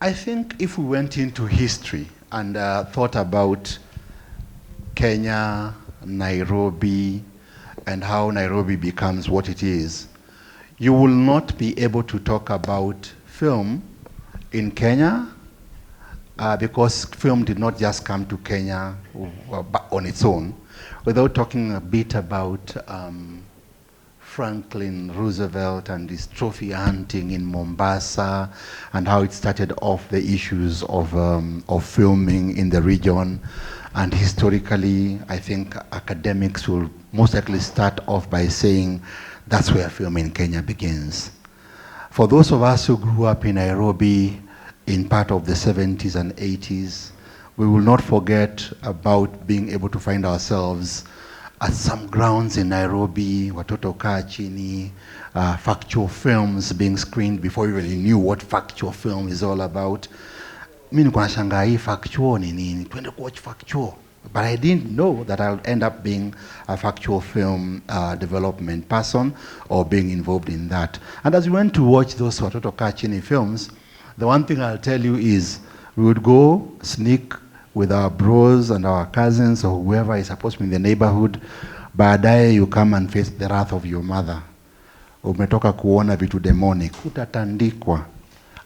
I think if we went into history and thought about Kenya, Nairobi, and how Nairobi becomes what it is, you will not be able to talk about film in Kenya because film did not just come to Kenya on its own without talking a bit about Franklin Roosevelt and his trophy hunting in Mombasa and how it started off the issues of filming in the region. And historically, I think academics will most likely start off by saying that's where film in Kenya begins. For those of us who grew up in Nairobi in part of the 70s and 80s, we will not forget about being able to find ourselves at some grounds in Nairobi, watoto kaa chini, factual films being screened before you really knew what factual film is all about. Mimi nilikuwa nashangaa hii factual ni nini? Twende watch factual. But I didn't know that I'll end up being a factual film development person or being involved in that. And as we went to watch those watoto kaa chini films, the one thing I'll tell you is we would go sneak with our bros and our cousins or whoever is supposed to be in the neighborhood. Baadaye you come and face the wrath of your mother. Umetoka kuona vitu demonic, utatandikwa.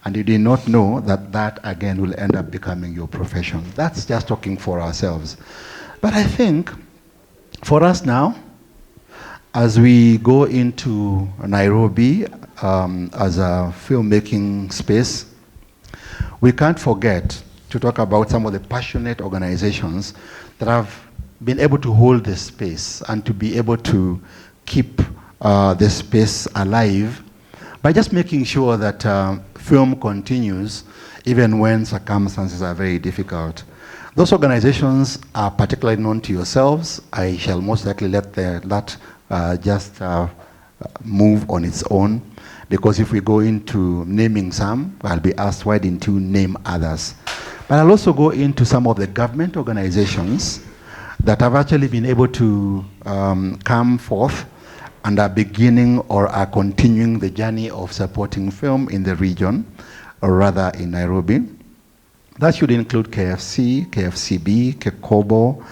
And you did not know that that again will end up becoming your profession. That's just talking for ourselves. But I think for us now, as we go into Nairobi as a filmmaking space, we can't forget to talk about some of the passionate organizations that have been able to hold this space and to be able to keep this space alive by just making sure that film continues even when circumstances are very difficult. Those organizations are particularly known to yourselves. I shall most likely let that just move on its own, because if we go into naming some, I'll be asked, why didn't you name others? But I'll also go into some of the government organizations that have actually been able to come forth and are beginning or are continuing the journey of supporting film in the region, or rather in Nairobi. That should include KFC, KFCB, Kekobo.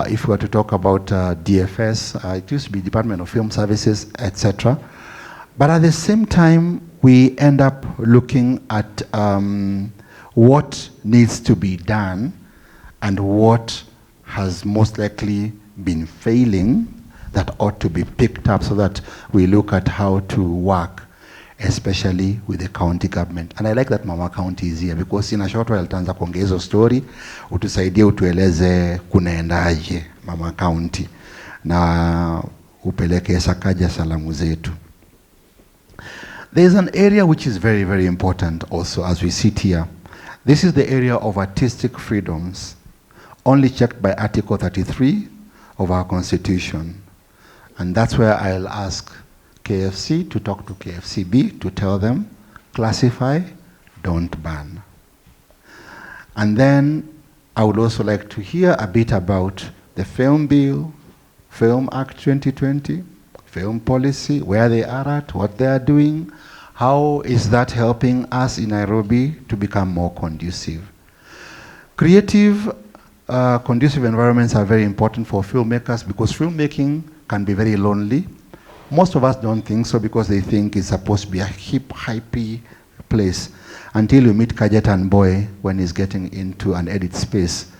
If we were to talk about DFS, it used to be Department of Film Services, etc. But at the same time, we end up looking at what needs to be done and what has most likely been failing that ought to be picked up, so that we look at how to work, especially with the county government. And I like that Mama County is here, because in a short while tutaanza kuongea hizo story, utusaidie utueleze kunaendaje Mama County na upeleke Sakaja salamu zetu. There is an area which is very, very important also as we sit here. This is the area of artistic freedoms, only checked by Article 33 of our Constitution. And that's where I'll ask KFC to talk to KFCB to tell them, classify, don't ban. And then I would also like to hear a bit about the Film Bill, Film Act 2020, film policy, where they are at, what they are doing, how is that helping us in Nairobi to become more conducive. Creative, conducive environments are very important for filmmakers, because filmmaking can be very lonely. Most of us don't think so, because they think it's supposed to be a hip, hypey place, until you meet Kajetan Boy when he's getting into an edit space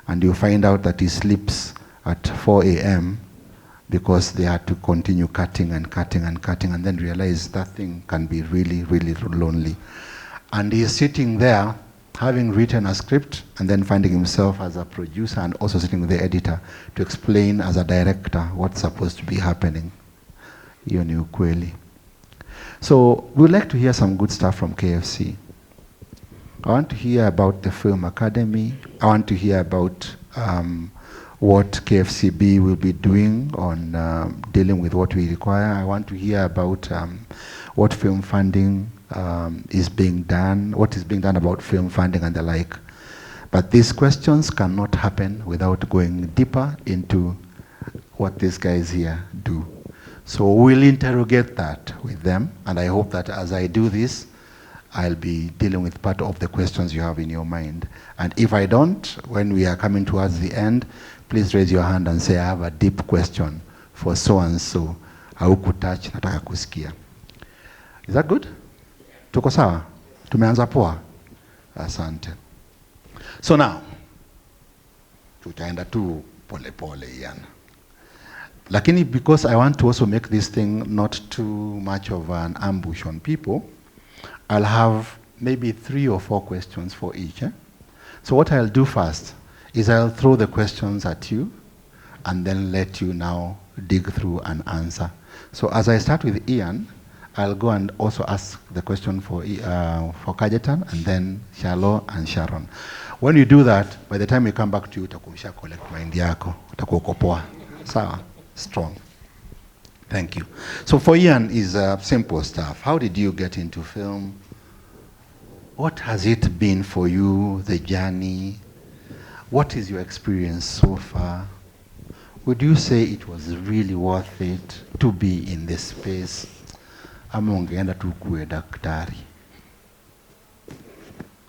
and you find out that he sleeps at 4 a.m. because they had to continue cutting and cutting and cutting, and then realize that thing can be really, really lonely. And he's sitting there having written a script and then finding himself as a producer and also sitting with the editor to explain as a director what's supposed to be happening. Hiyo ni ukweli. So we'd like to hear some good stuff from KFC. I want to hear about the Film Academy. I want to hear about what KFCB will be doing on dealing with what we require. I want to hear about what film funding is being done, what is being done about film funding and the like. But these questions cannot happen without going deeper into what these guys here do. So we'll interrogate that with them, and I hope that as I do this, I'll be dealing with part of the questions you have in your mind. And if I don't, when we are coming towards the end, please raise your hand and say, I have a deep question for so and so. Haukutouch, nataka kusikia. Is that good? Tuko sawa? Tumeanza poa? Asante. So now, tutaenda tu pole pole yana. Lakini because I want to also make this thing not too much of an ambush on people, I'll have maybe 3 or 4 questions for each. So what I'll do first is I'll throw the questions at you and then let you now dig through and answer. So as I start with Ian, I'll go and also ask the question for Kajetan, and then Shalo and Sharon. When you do that, by the time we come back to you, utakumisha collect mind yako, utakuwa poa. Sawa? Strong. Thank you. So for Ian is simple stuff. How did you get into film? What has it been for you, the journey? What is your experience so far? Would you say it was really worth it to be in this space? Ama ungeenda tu kuwe daktari?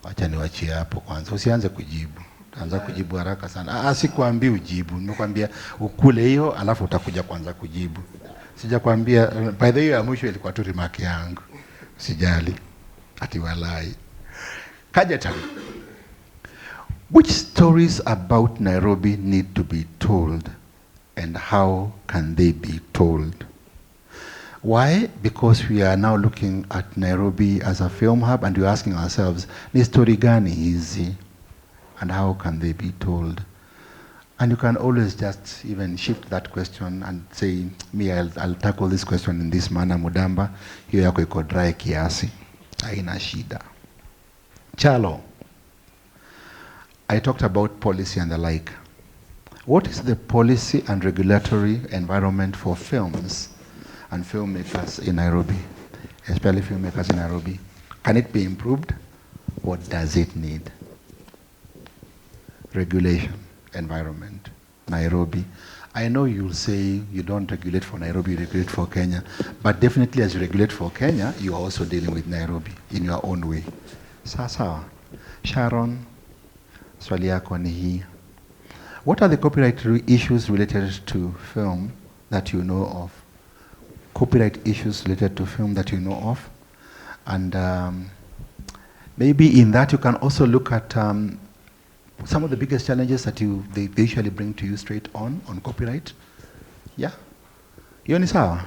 Wacha niwachie hapo kwanza. Usianze kujibu. Utaanza kujibu haraka sana. Sikuambii ujibu. Nimekwambia ukule hiyo alafu utakuja kwanza kujibu. Sijakwambia, by the way, ya mwisho ilikuwa tu remark yangu. Sijali. Ati walai. Kajetan. Which stories about Nairobi need to be told, and how can they be told? Why? Because we are now looking at Nairobi as a film hub, and we're asking ourselves, ni story gani hizi, and how can they be told? And you can always just even shift that question and say, me, I'll tackle this question in this manner, Mudamba, hiyo yako iko dry kiasi, haina shida. Chalo, I talked about policy and the like. What is the policy and regulatory environment for films and filmmakers in Nairobi, especially filmmakers in Nairobi? Can it be improved? What does it need? Regulation, environment, Nairobi. I know you'll say you don't regulate for Nairobi, you regulate for Kenya, but definitely as you regulate for Kenya, you are also dealing with Nairobi in your own way. Sawa. Sharon, swali yako ni hii. What are the copyright issues related to film that you know of? Copyright issues related to film that you know of? And maybe in that you can also look at some of the biggest challenges that they usually bring to you straight on copyright. Yeah? Hiyo ni sawa?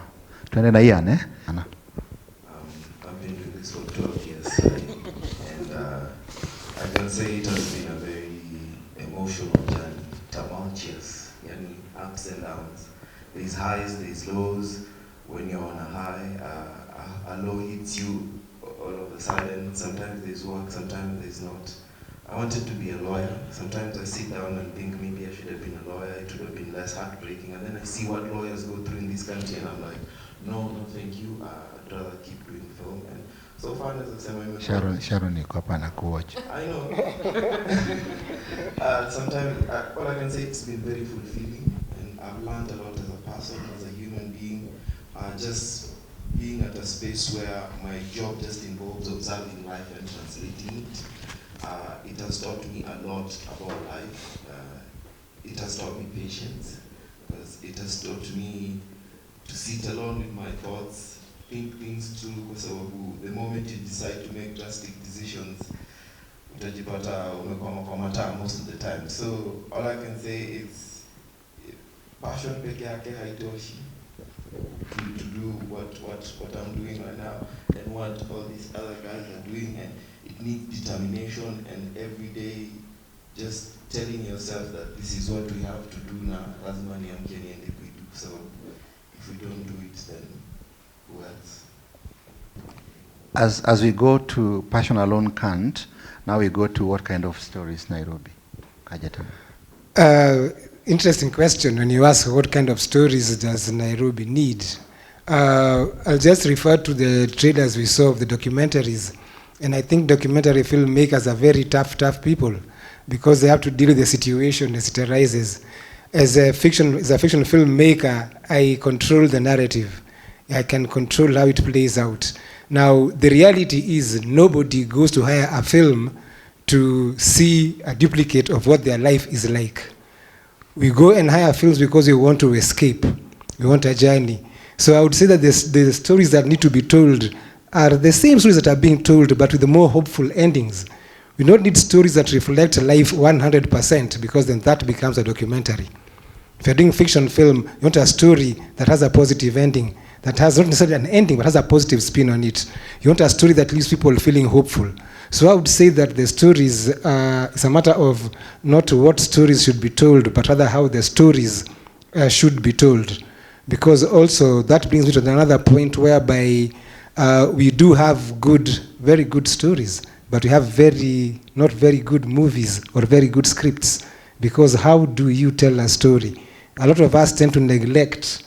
Tuende na Ian, eh? Ana. I've been doing this for 12 years, and I can say it has been a very emotional journey, tumultuous, ups and downs. There's highs, there's lows. When you're on a high, a low hits you all of a sudden. Sometimes there's work, sometimes there's not. I wanted to be a lawyer. Sometimes I sit down and think maybe I should have been a lawyer. It would have been less heartbreaking. And then I see what lawyers go through in this country, and I'm like, no, thank you. I'd rather keep doing film. And so far as I say, Sharon iko hapa na kuwatch. I know. Sometimes, all I can say, it's been very fulfilling, and I've learned a lot as a person, as a human being. Just being at a space where my job just involves observing life and translating it. It has taught me a lot about life. It has taught me patience, because it has taught me to sit alone with my thoughts, think things through. So the moment you decide to make drastic decisions, utajipata umekwama kwa mataa most of the time. So all I can say is passion peke yake haitoshi to do what I'm doing right now and what all these other guys are doing, and it needs determination and every day just telling yourself that this is what we have to do now. Lazima niamke niende kuidu. So if we don't do it, then who else? As we go to passion alone can't, now we go to what kind of stories Nairobi? Kajetan. Interesting question when you ask what kind of stories does Nairobi need. I'll just refer to the trailers we saw of the documentaries. And I think documentary filmmakers are very tough people, because they have to deal with the situation as it arises. As a fiction filmmaker, I control the narrative. I can control how it plays out. Now, the reality is nobody goes to hire a film to see a duplicate of what their life is like. We go and hire films because we want to escape. We want a journey. So I would say that the stories that need to be told are the same stories that are being told, but with the more hopeful endings. We don't need stories that reflect life 100%, because then that becomes a documentary. If you're doing fiction film, you want a story that has a positive ending, that has not necessarily an ending, but has a positive spin on it. You want a story that leaves people feeling hopeful. So I would say that the stories, it's a matter of not what stories should be told, but rather how the stories should be told. Because also that brings me to another point whereby we do have good, very good stories, but we have not very good movies or very good scripts. Because how do you tell a story? A lot of us tend to neglect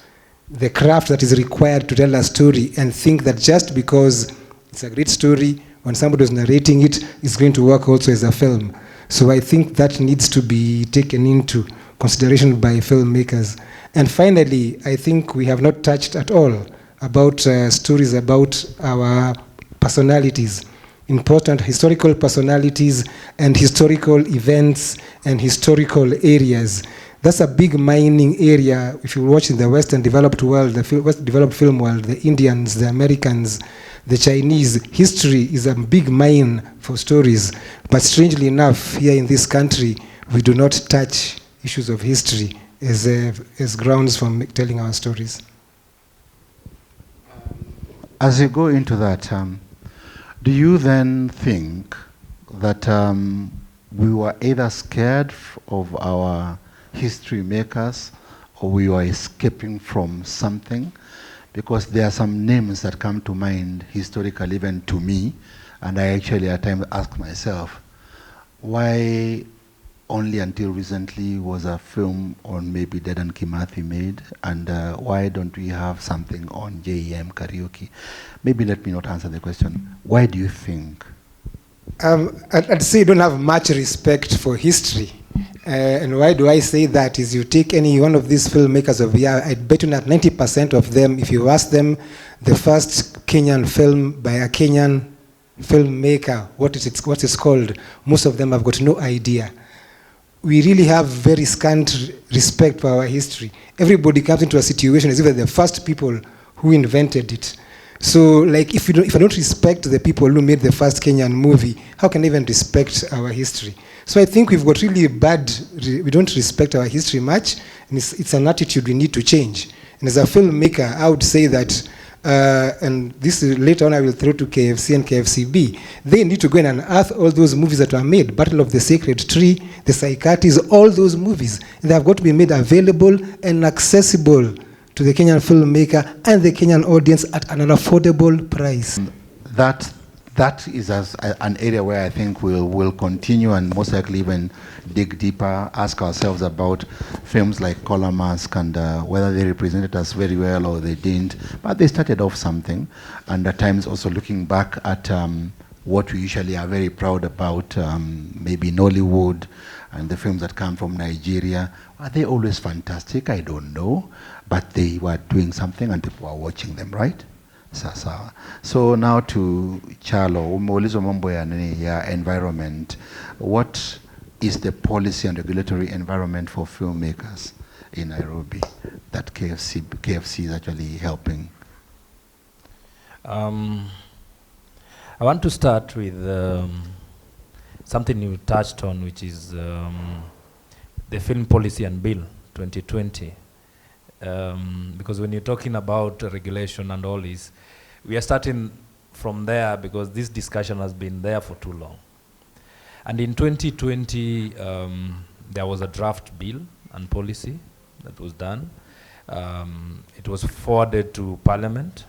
the craft that is required to tell a story and think that just because it's a great story, when somebody is narrating it, it's going to work also as a film. So I think that needs to be taken into consideration by filmmakers. And finally, I think we have not touched at all about stories about our personalities, important historical personalities and historical events and historical areas. That's a big mining area. If you watch in the Western developed world, the West developed film world, the Indians, the Americans, the Chinese, history is a big mine for stories. But strangely enough, here in this country, we do not touch issues of history as grounds for telling our stories. As you go into that, do you then think that we were either scared of our history makers or we were escaping from something? Because there are some names that come to mind historically, even to me, and I actually at times ask myself, why only until recently was a film on maybe Dedan Kimathi made, and why don't we have something on JEM Karaoke? Maybe let me not answer the question. Why do you think? I'd say you don't have much respect for history. And why do I say that? Is you take any one of these filmmakers of the year, I bet you that 90% of them, if you ask them the first Kenyan film by a Kenyan filmmaker, what it's called, most of them have got no idea. We really have very scant respect for our history. Everybody comes into a situation as if they're the first people who invented it. So, like, if I don't respect the people who made the first Kenyan movie, how can I even respect our history? So I think we've got really we don't respect our history much, and it's an attitude we need to change. And as a filmmaker, I would say that, and this later on I will throw to KFC and KFCB, they need to go and unearth all those movies that were made, Battle of the Sacred Tree, The Psychiatrists, all those movies. And they have got to be made available and accessible to the Kenyan filmmaker and the Kenyan audience at an affordable price. That is an area where I think we'll continue and most likely even dig deeper, ask ourselves about films like Color Mask and whether they represented us very well or they didn't. But they started off something, and at times also looking back at what we usually are very proud about, maybe Nollywood and the films that come from Nigeria. Are they always fantastic? I don't know. But they were doing something and people were watching them, right? Sasa. So now to Chalo, umeulizo mambo ya environment. What is the policy and regulatory environment for filmmakers in Nairobi that KFC is actually helping? I want to start with something you touched on, which is the Film Policy and Bill 2020. Because when you're talking about regulation and all this, we are starting from there because this discussion has been there for too long. And in 2020, there was a draft bill and policy that was done. It was forwarded to Parliament.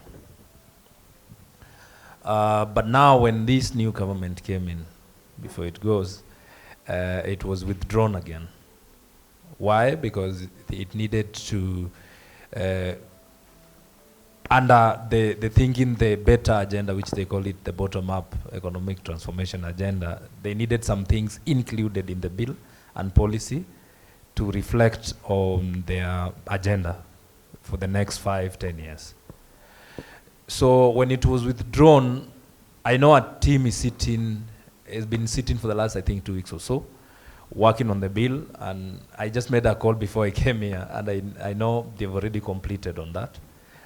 But now when this new government came in, before it goes, it was withdrawn again. Why? Because it needed to, under the thinking, the better agenda, which they call it the bottom-up economic transformation agenda, they needed some things included in the bill and policy to reflect on their agenda for the next 5-10 years. So when it was withdrawn, I know a team has been sitting for the last, I think, 2 weeks or so, working on the bill, and I just made a call before I came here, and I know they've already completed on that.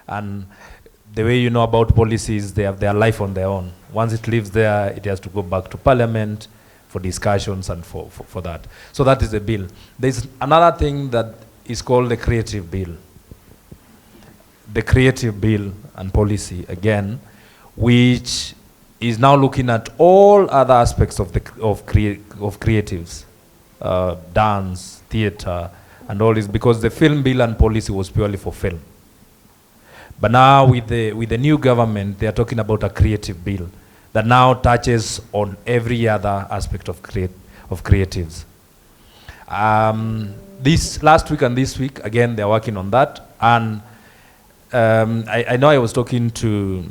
And the way you know about policies, they have their life on their own. Once it leaves there, it has to go back to Parliament for discussions and for that. So that is the bill. There's another thing that is called the creative bill. The creative bill and policy, again, which is now looking at all other aspects of creatives, dance, theater, and all this, because the film bill and policy was purely for film. But now with the new government, they are talking about a creative bill that now touches on every other aspect of creatives. This last week and this week, again, they are working on that. And I know I was talking to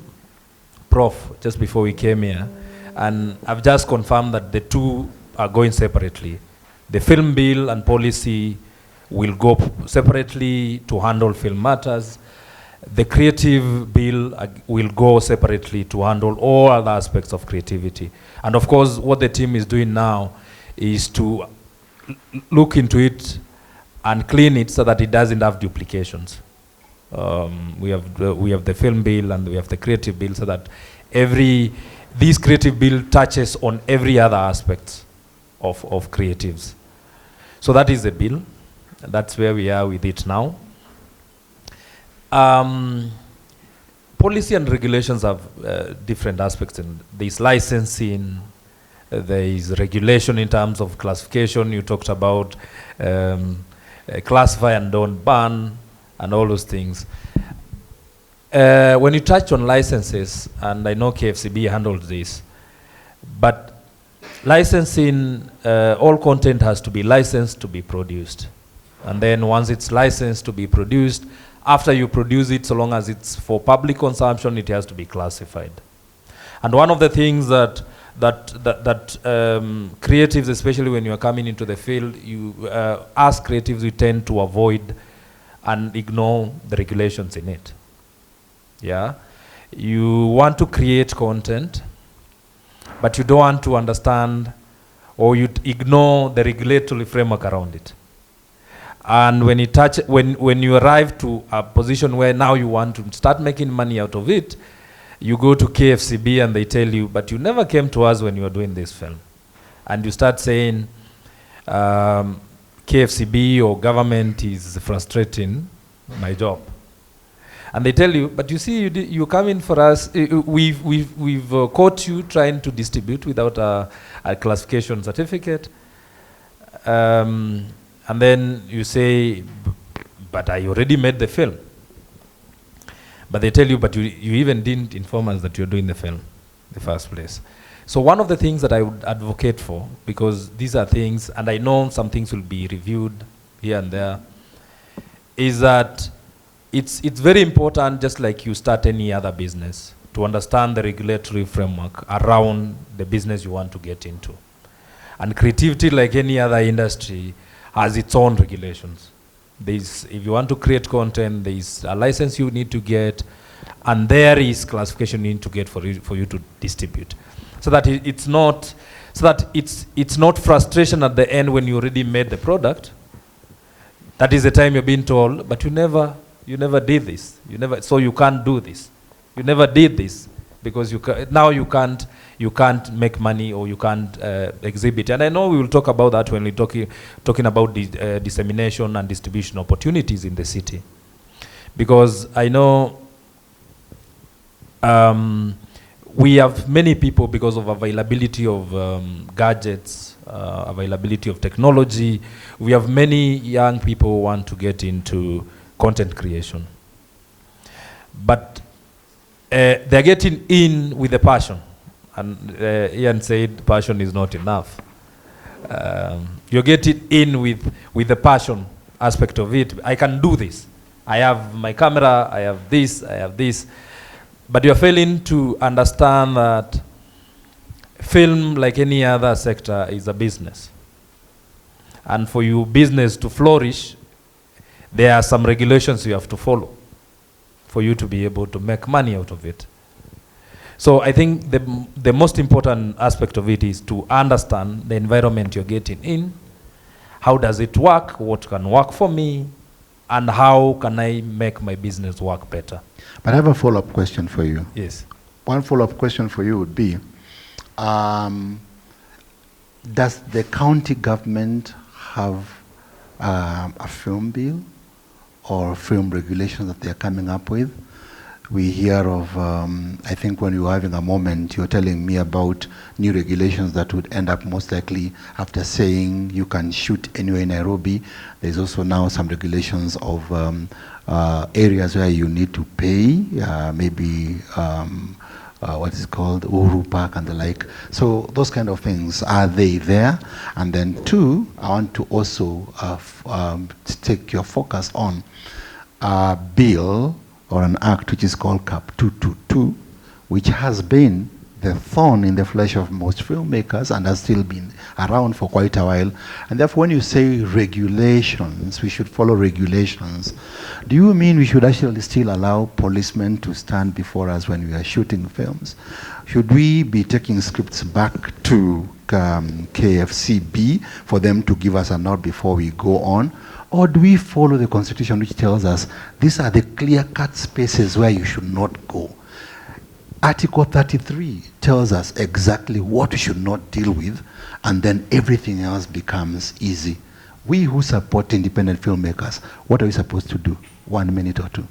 Prof just before we came here, and I've just confirmed that the two are going separately. The film bill and policy will go separately to handle film matters. The creative bill will go separately to handle all other aspects of creativity. And of course, what the team is doing now is to look into it and clean it so that it doesn't have duplications. We have the film bill and we have the creative bill, so that this creative bill touches on every other aspect of creatives. So that is the bill. That's where we are with it now. Policy and regulations have different aspects. There's licensing, there is regulation in terms of classification. You talked about classify and don't ban, and all those things. When you touch on licenses, and I know KFCB handles this, but licensing, all content has to be licensed to be produced. And then once it's licensed to be produced, after you produce it, so long as it's for public consumption, it has to be classified. And one of the things that creatives, especially when you are coming into the field, as creatives, we tend to avoid and ignore the regulations in it. Yeah, you want to create content, but you don't want to understand, or you ignore the regulatory framework around it. And when you arrive to a position where now you want to start making money out of it, you go to KFCB and they tell you, but you never came to us when you were doing this film. And you start saying, KFCB or government is frustrating my job. And they tell you, but you see, you come in for us, we've caught you trying to distribute without a classification certificate. And then you say, but I already made the film. But they tell you, but you even didn't inform us that you're doing the film in the first place. So one of the things that I would advocate for, because these are things, and I know some things will be reviewed here and there, is that it's very important, just like you start any other business, to understand the regulatory framework around the business you want to get into. And creativity, like any other industry, has its own regulations. If you want to create content, there is a license you need to get, and there is classification you need to get for you to distribute, so that it's not frustration at the end when you already made the product. That is the time you're being told, but you never did this. So you can't do this. You never did this because now you can't make money, or you can't exhibit. And I know we will talk about that when we're talking about the dissemination and distribution opportunities in the city. Because I know we have many people, because of availability of gadgets, availability of technology, we have many young people who want to get into content creation. But they're getting in with a passion. And Ian said passion is not enough. You're getting in with the passion aspect of it. I can do this. I have my camera, I have this. But you're failing to understand that film, like any other sector, is a business. And for your business to flourish, there are some regulations you have to follow. for you to be able to make money out of it. So I think the most important aspect of it is to understand the environment you're getting in. How does it work? What can work for me? And how can I make my business work better? But I have a follow-up question for you. Yes. One follow-up question for you would be, does the county government have a film bill or film regulations that they're coming up with? We hear of, I think when you were having a moment, you were telling me about new regulations that would end up most likely after saying you can shoot anywhere in Nairobi. There's also now some regulations of areas where you need to pay, maybe what is called Uhuru Park and the like. So those kind of things, are they there? And then two, I want to also take your focus on a bill or an act which is called CAP 222, which has been the thorn in the flesh of most filmmakers and has still been around for quite a while. And therefore, when you say regulations, we should follow regulations, do you mean we should actually still allow policemen to stand before us when we are shooting films? Should we be taking scripts back to KFCB for them to give us a nod before we go on? Or do we follow the Constitution, which tells us these are the clear-cut spaces where you should not go? Article 33 tells us exactly what we should not deal with, and then everything else becomes easy. We who support independent filmmakers, what are we supposed to do? 1 minute or two.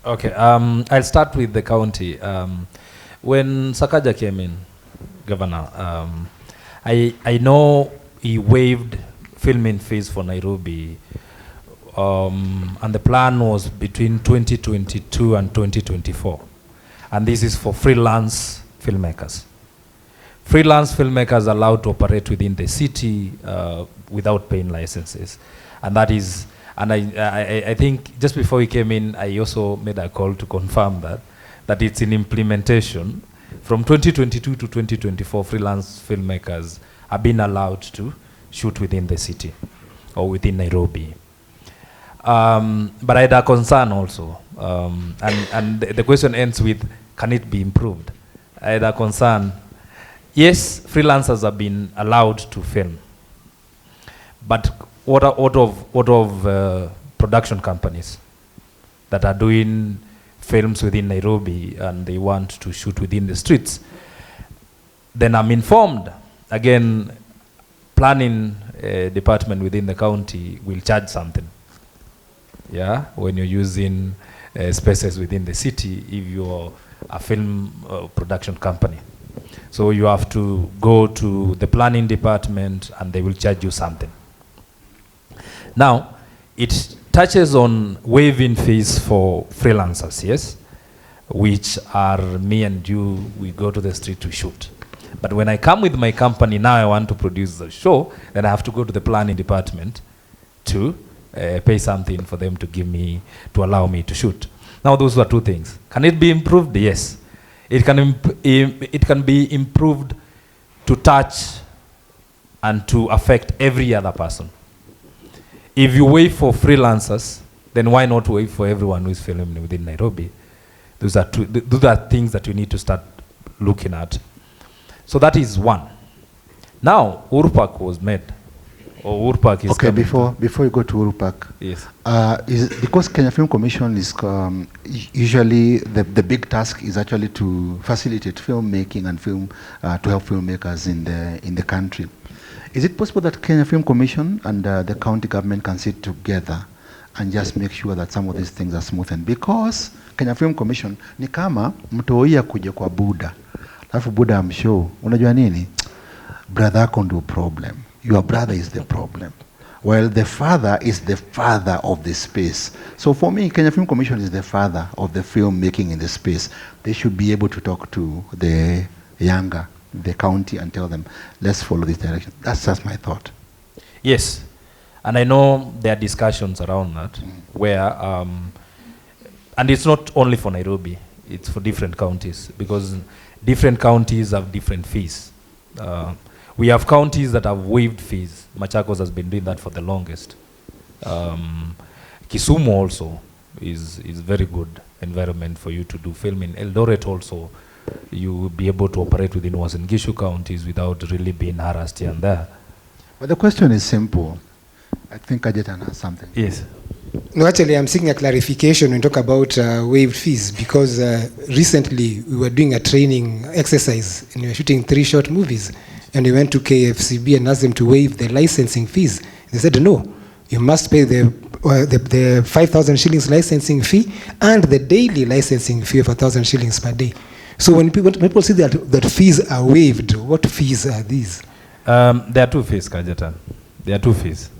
Okay, I'll start with the county. When Sakaja came in, Governor, I know he waived filming fees for Nairobi, and the plan was between 2022 and 2024. And this is for freelance filmmakers. Freelance filmmakers are allowed to operate within the city without paying licenses. And that is, and I think just before he came in, I also made a call to confirm that it's in implementation. From 2022 to 2024, freelance filmmakers are being allowed to shoot within the city or within Nairobi. But I had a concern also, and the question ends with, can it be improved? I had a concern. Yes, freelancers have been allowed to film, but what of production companies that are doing films within Nairobi and they want to shoot within the streets? Then I'm informed, again, planning department within the county will charge something. Yeah, when you're using spaces within the city, if you're a film production company. So you have to go to the planning department and they will charge you something. Now, it touches on waiving fees for freelancers, yes, which are me and you, we go to the street to shoot. But when I come with my company, now I want to produce the show, then I have to go to the planning department to pay something for them to give me, to allow me to shoot. Now those were two things. Can it be improved? Yes. It can be improved to touch and to affect every other person. If you wait for freelancers, then why not wait for everyone who is filming within Nairobi? Those are things that you need to start looking at. So that is one. Now, Uhuru Park was made. Or Uhuru Park is okay, before you go to Uhuru Park, yes. Because Kenya Film Commission is usually the big task is actually to facilitate filmmaking and film to help filmmakers in the country. Is it possible that Kenya Film Commission and the county government can sit together and just make sure that some of these things are smoothened? Because Kenya Film Commission ni kama mtoia kuja kwa Buddha, alafu Buddha amshow, unajua nini? Brother yako ndio problem. Your brother is the problem. Well, the father is the father of the space. So for me, Kenya Film Commission is the father of the film making in the space. They should be able to talk to the younger, the county, and tell them, let's follow this direction. That's just my thought. Yes. And I know there are discussions around that where, and it's not only for Nairobi, it's for different counties, because different counties have different fees. We have counties that have waived fees. Machakos has been doing that for the longest. Kisumu also, is very good environment for you to do film. In Eldoret also, you will be able to operate within Uasin Gishu counties without really being harassed here and there. But the question is simple. I think Ajetan has something. Yes. No, actually, I'm seeking a clarification when you talk about waived fees, because recently we were doing a training exercise and we were shooting 3 short movies, and we went to KFCB and asked them to waive the licensing fees. They said, no, you must pay the 5,000 shillings licensing fee and the daily licensing fee of 1,000 shillings per day. So when people see that fees are waived, what fees are these? There are 2 fees, Kajatan. There are 2 fees.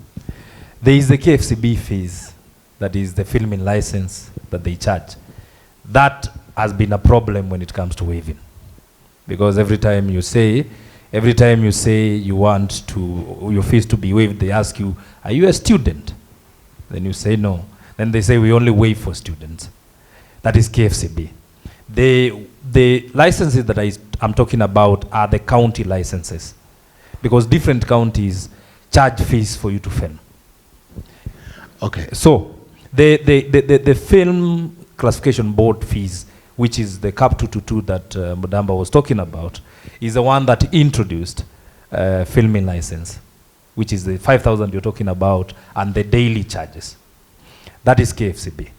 There is the KFCB fees, that is the filming license that they charge. That has been a problem when it comes to waiving. Because every time you say you want your fees to be waived, they ask you, are you a student? Then you say no. Then they say we only waive for students. That is KFCB. The licenses that I'm talking about are the county licenses, because different counties charge fees for you to film. Okay. So the film classification board fees, which is the CAP 222 that Mudamba was talking about, is the one that introduced filming license, which is the 5,000 you're talking about, and the daily charges. That is KFCB.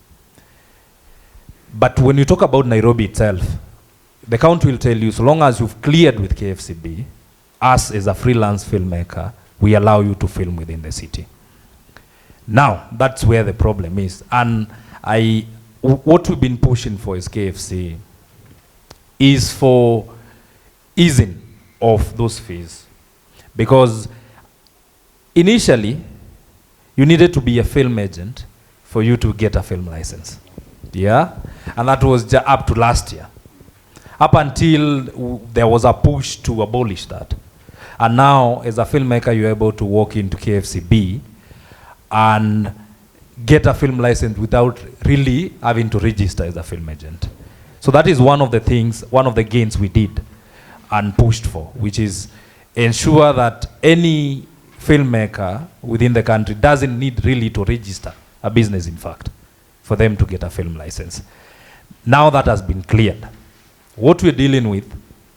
But when you talk about Nairobi itself, the county will tell you, so long as you've cleared with KFCB, us as a freelance filmmaker, we allow you to film within the city. Now, that's where the problem is. And what we've been pushing for as KFC is for easing of those fees. Because initially, you needed to be a film agent for you to get a film license. Yeah? And that was up to last year. Up until there was a push to abolish that. And now, as a filmmaker, you're able to walk into KFCB and get a film license without really having to register as a film agent. So that is one of the things, one of the gains we did and pushed for, which is ensure that any filmmaker within the country doesn't need really to register a business, in fact, for them to get a film license. Now that has been cleared. What we're dealing with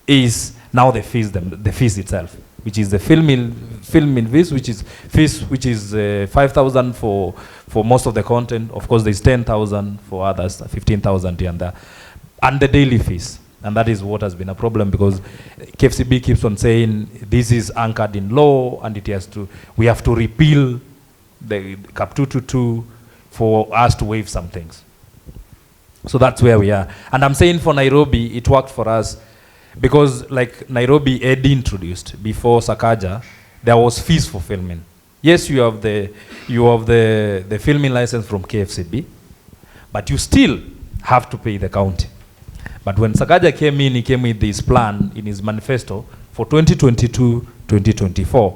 is now the fees itself, which is the filming fees, which is 5,000 for most of the content. Of course, there's 10,000 for others, 15,000 here and there, and the daily fees. And that is what has been a problem, because KFCB keeps on saying this is anchored in law, and we have to repeal the CAP 222 for us to waive some things. So that's where we are. And I'm saying for Nairobi, it worked for us, because like Nairobi had introduced before Sakaja, there was fees for filming. Yes, you have the filming license from KFCB, but you still have to pay the county. But when Sakaja came in, he came with this plan in his manifesto for 2022-2024.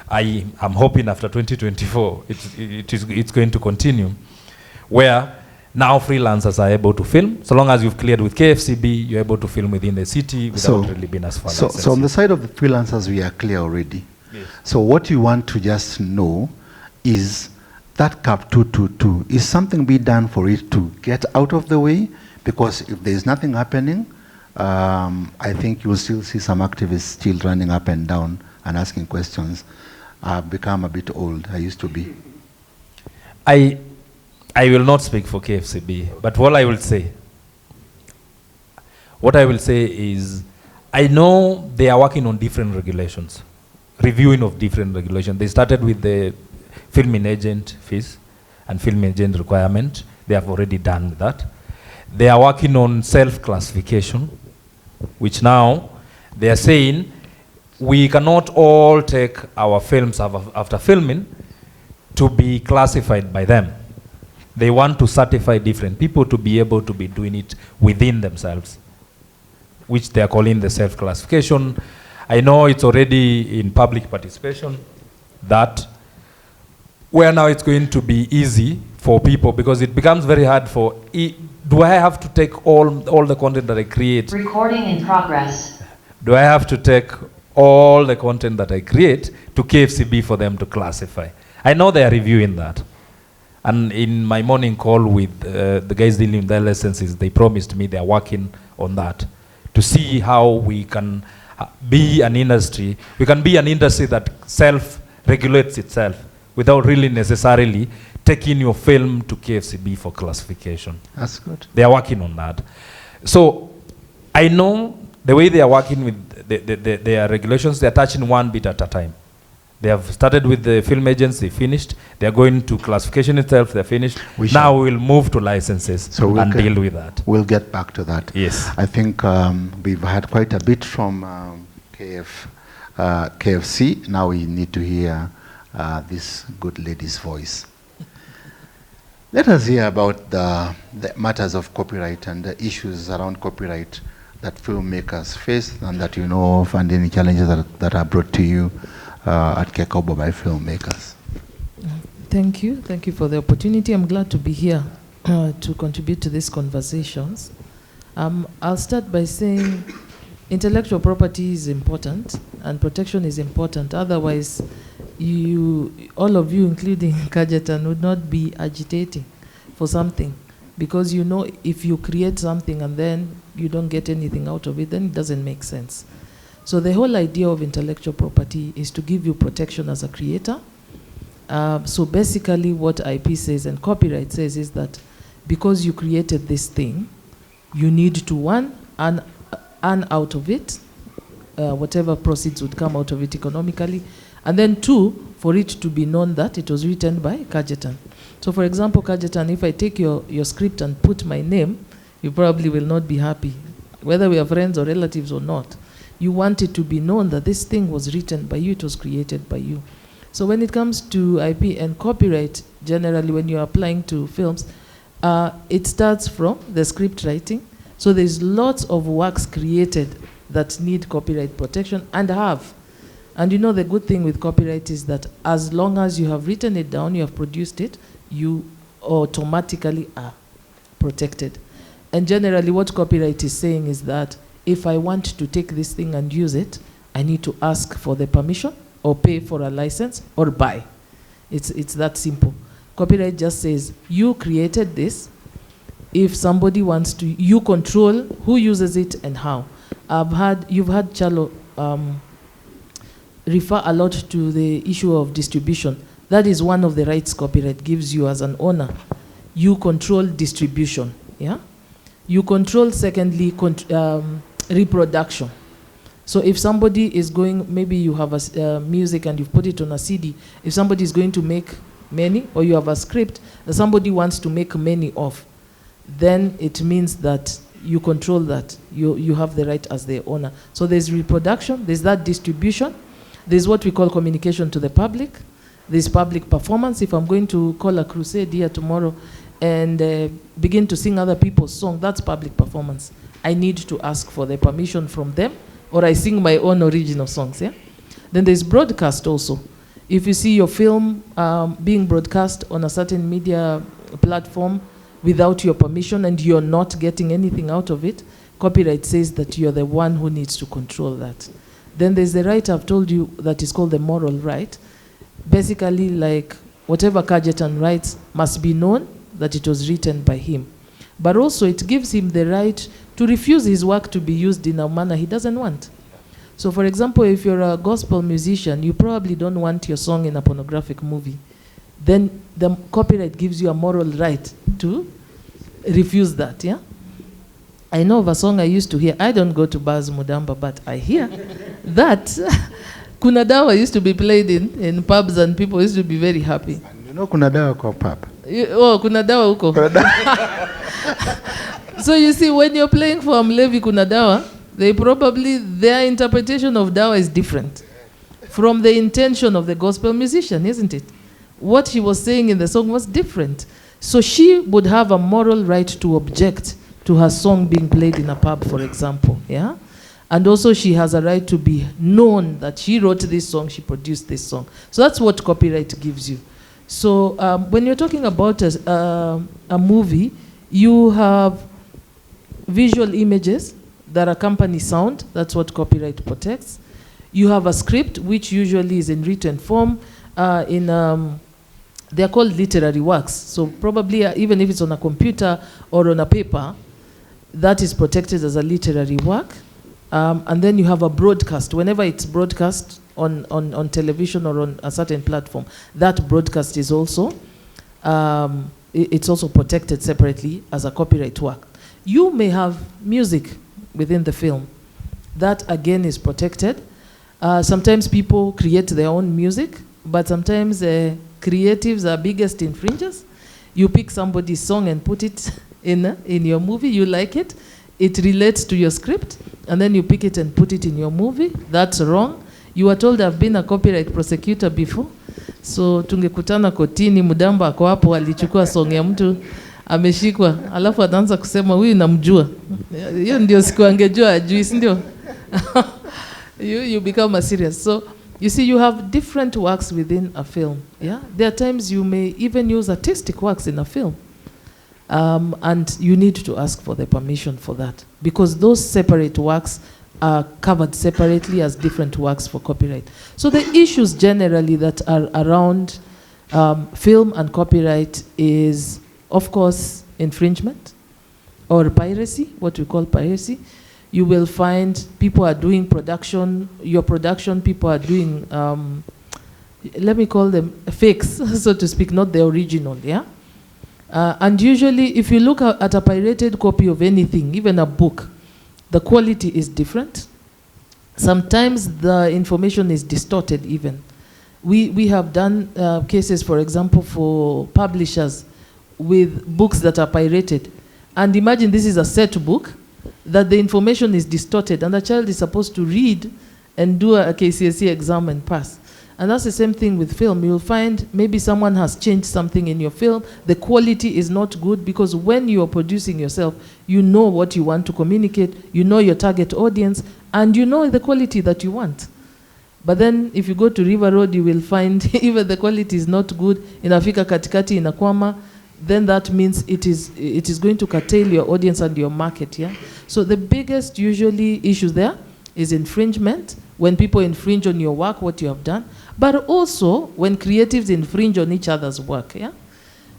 I'm hoping after 2024, it's going to continue, where now freelancers are able to film. So long as you've cleared with KFCB, you're able to film within the city without really being as far. So on the side of the freelancers, we are clear already. Yes. So what you want to just know is that CAP 222, is something be done for it to get out of the way? Because if there is nothing happening, I think you will still see some activists still running up and down and asking questions. I've become a bit old. I used to be. I will not speak for KFCB, but what I will say is, I know they are working on different regulations, reviewing of different regulations. They started with the filming agent fees and filming agent requirement. They have already done that. They are working on self-classification, which now they are saying we cannot all take our films after filming to be classified by them. They want to certify different people to be able to be doing it within themselves, which they are calling the self-classification. I know it's already in public participation, that where now it's going to be easy for people, because it becomes very hard for, do I have to take all the content that I create? Recording in progress. Do I have to take all the content that I create to KFCB for them to classify? I know they are reviewing that. And in my morning call with the guys dealing with their licenses, they promised me they're working on that to see how we can be an industry. We can be an industry that self-regulates itself without really necessarily taking your film to KFCB for classification. That's good. They are working on that. So I know the way they are working with their regulations, they are touching one bit at a time. They have started with the film agency, finished. They are going to classification itself, they're finished. Now we'll move to licenses and deal with that. We'll get back to that. Yes. I think we've had quite a bit from KFC. Now we need to hear this good lady's voice. Let us hear about the matters of copyright and the issues around copyright that filmmakers face and that you know of, and any challenges that are brought to you at Kekobo by filmmakers. Thank you. Thank you for the opportunity. I'm glad to be here to contribute to these conversations. I'll start by saying intellectual property is important and protection is important. Otherwise, all of you, including Kajetan, would not be agitating for something, because you know if you create something and then you don't get anything out of it, then it doesn't make sense. So the whole idea of intellectual property is to give you protection as a creator. So basically what IP says and copyright says is that because you created this thing, you need to earn out of it, whatever proceeds would come out of it economically, and then 2, for it to be known that it was written by Kajetan. So for example, Kajetan, if I take your script and put my name, you probably will not be happy, whether we are friends or relatives or not. You want it to be known that this thing was written by you, it was created by you. So when it comes to IP and copyright, generally when you're applying to films, it starts from the script writing. So there's lots of works created that need copyright protection and have. And you know the good thing with copyright is that as long as you have written it down, you have produced it, you automatically are protected. And generally what copyright is saying is that if I want to take this thing and use it, I need to ask for the permission or pay for a license or buy. It's that simple. Copyright just says, you created this. If somebody wants to, you control who uses it and how. You've had Chalo refer a lot to the issue of distribution. That is one of the rights copyright gives you as an owner. You control distribution, yeah? You control, secondly, reproduction. So if somebody is going, maybe you have a music and you've put it on a CD, if somebody is going to make many, or you have a script that somebody wants to make many of, then it means that you control that. You have the right as the owner. So there's reproduction, there's that distribution, there's what we call communication to the public, there's public performance. If I'm going to call a crusade here tomorrow and begin to sing other people's songs, that's public performance. I need to ask for the permission from them, or I sing my own original songs, yeah? Then there's broadcast also. If you see your film being broadcast on a certain media platform without your permission and you're not getting anything out of it, copyright says that you're the one who needs to control that. Then there's the right I've told you that is called the moral right. Basically, like whatever Kajetan writes must be known that it was written by him. But also it gives him the right to refuse his work to be used in a manner he doesn't want. So for example, if you're a gospel musician, you probably don't want your song in a pornographic movie. Then the copyright gives you a moral right to refuse that, yeah? I know of a song I used to hear. I don't go to bars, Mudamba, but I hear that Kuna Dawa used to be played in pubs and people used to be very happy. And you know Kuna Dawa kwa pub? Oh, Kuna Dawa uko. So you see, when you're playing for Mlevi Kuna Dawa, their interpretation of Dawa is different from the intention of the gospel musician, isn't it? What he was saying in the song was different. So she would have a moral right to object to her song being played in a pub, for example, yeah? And also she has a right to be known that she wrote this song, she produced this song. So that's what copyright gives you. So when you're talking about a movie, you have visual images that accompany sound. That's what copyright protects. You have a script, which usually is in written form, in They are called literary works. So probably even if it's on a computer or on a paper, that is protected as a literary work. And then you have a broadcast. Whenever it's broadcast on television or on a certain platform, that broadcast is also, it's also protected separately as a copyright work. You may have music within the film. That again is protected. Sometimes people create their own music, but sometimes creatives are biggest infringers. You pick somebody's song and put it in your movie, you like it, it relates to your script, and then you pick it and put it in your movie. That's wrong. You were told I've been a copyright prosecutor before, so tungekutana kotini, Mudamba ako hapo alichukua song ya mtu ameshikwa, alafu ataanza kusema huyu namjua. Hiyo ndio siku angejua ajui, si ndio? You become a serious. So you see, you have different works within a film. Yeah, there are times you may even use artistic works in a film, and you need to ask for the permission for that, because those separate works are covered separately as different works for copyright. So the issues generally that are around film and copyright is, of course, infringement or piracy, what we call piracy. You will find people are doing production, your production people are doing, let me call them fakes, so to speak, not the original, yeah? And usually, if you look at a pirated copy of anything, even a book, the quality is different. Sometimes the information is distorted even. We have done cases, for example, for publishers with books that are pirated. And imagine this is a set book, that the information is distorted, and the child is supposed to read and do a KCSE exam and pass. And that's the same thing with film. You'll find maybe someone has changed something in your film. The quality is not good, because when you are producing yourself, you know what you want to communicate, you know your target audience, and you know the quality that you want. But then if you go to River Road, you will find even the quality is not good, inafika katikati inakwama, then that means it is going to curtail your audience and your market, yeah? So the biggest usually issue there is infringement, when people infringe on your work, what you have done, but also when creatives infringe on each other's work, yeah?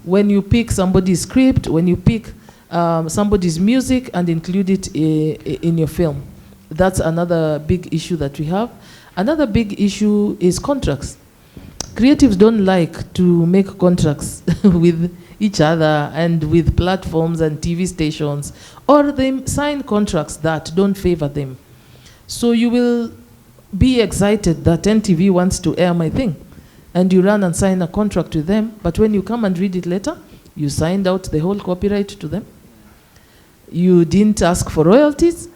When you pick somebody's script, when you pick somebody's music and include it in your film. That's another big issue that we have. Another big issue is contracts. Creatives don't like to make contracts with each other and with platforms and TV stations, or they sign contracts that don't favor them. So you will be excited that NTV wants to air my thing, and you run and sign a contract with them, but when you come and read it later, you signed out the whole copyright to them. You didn't ask for royalties.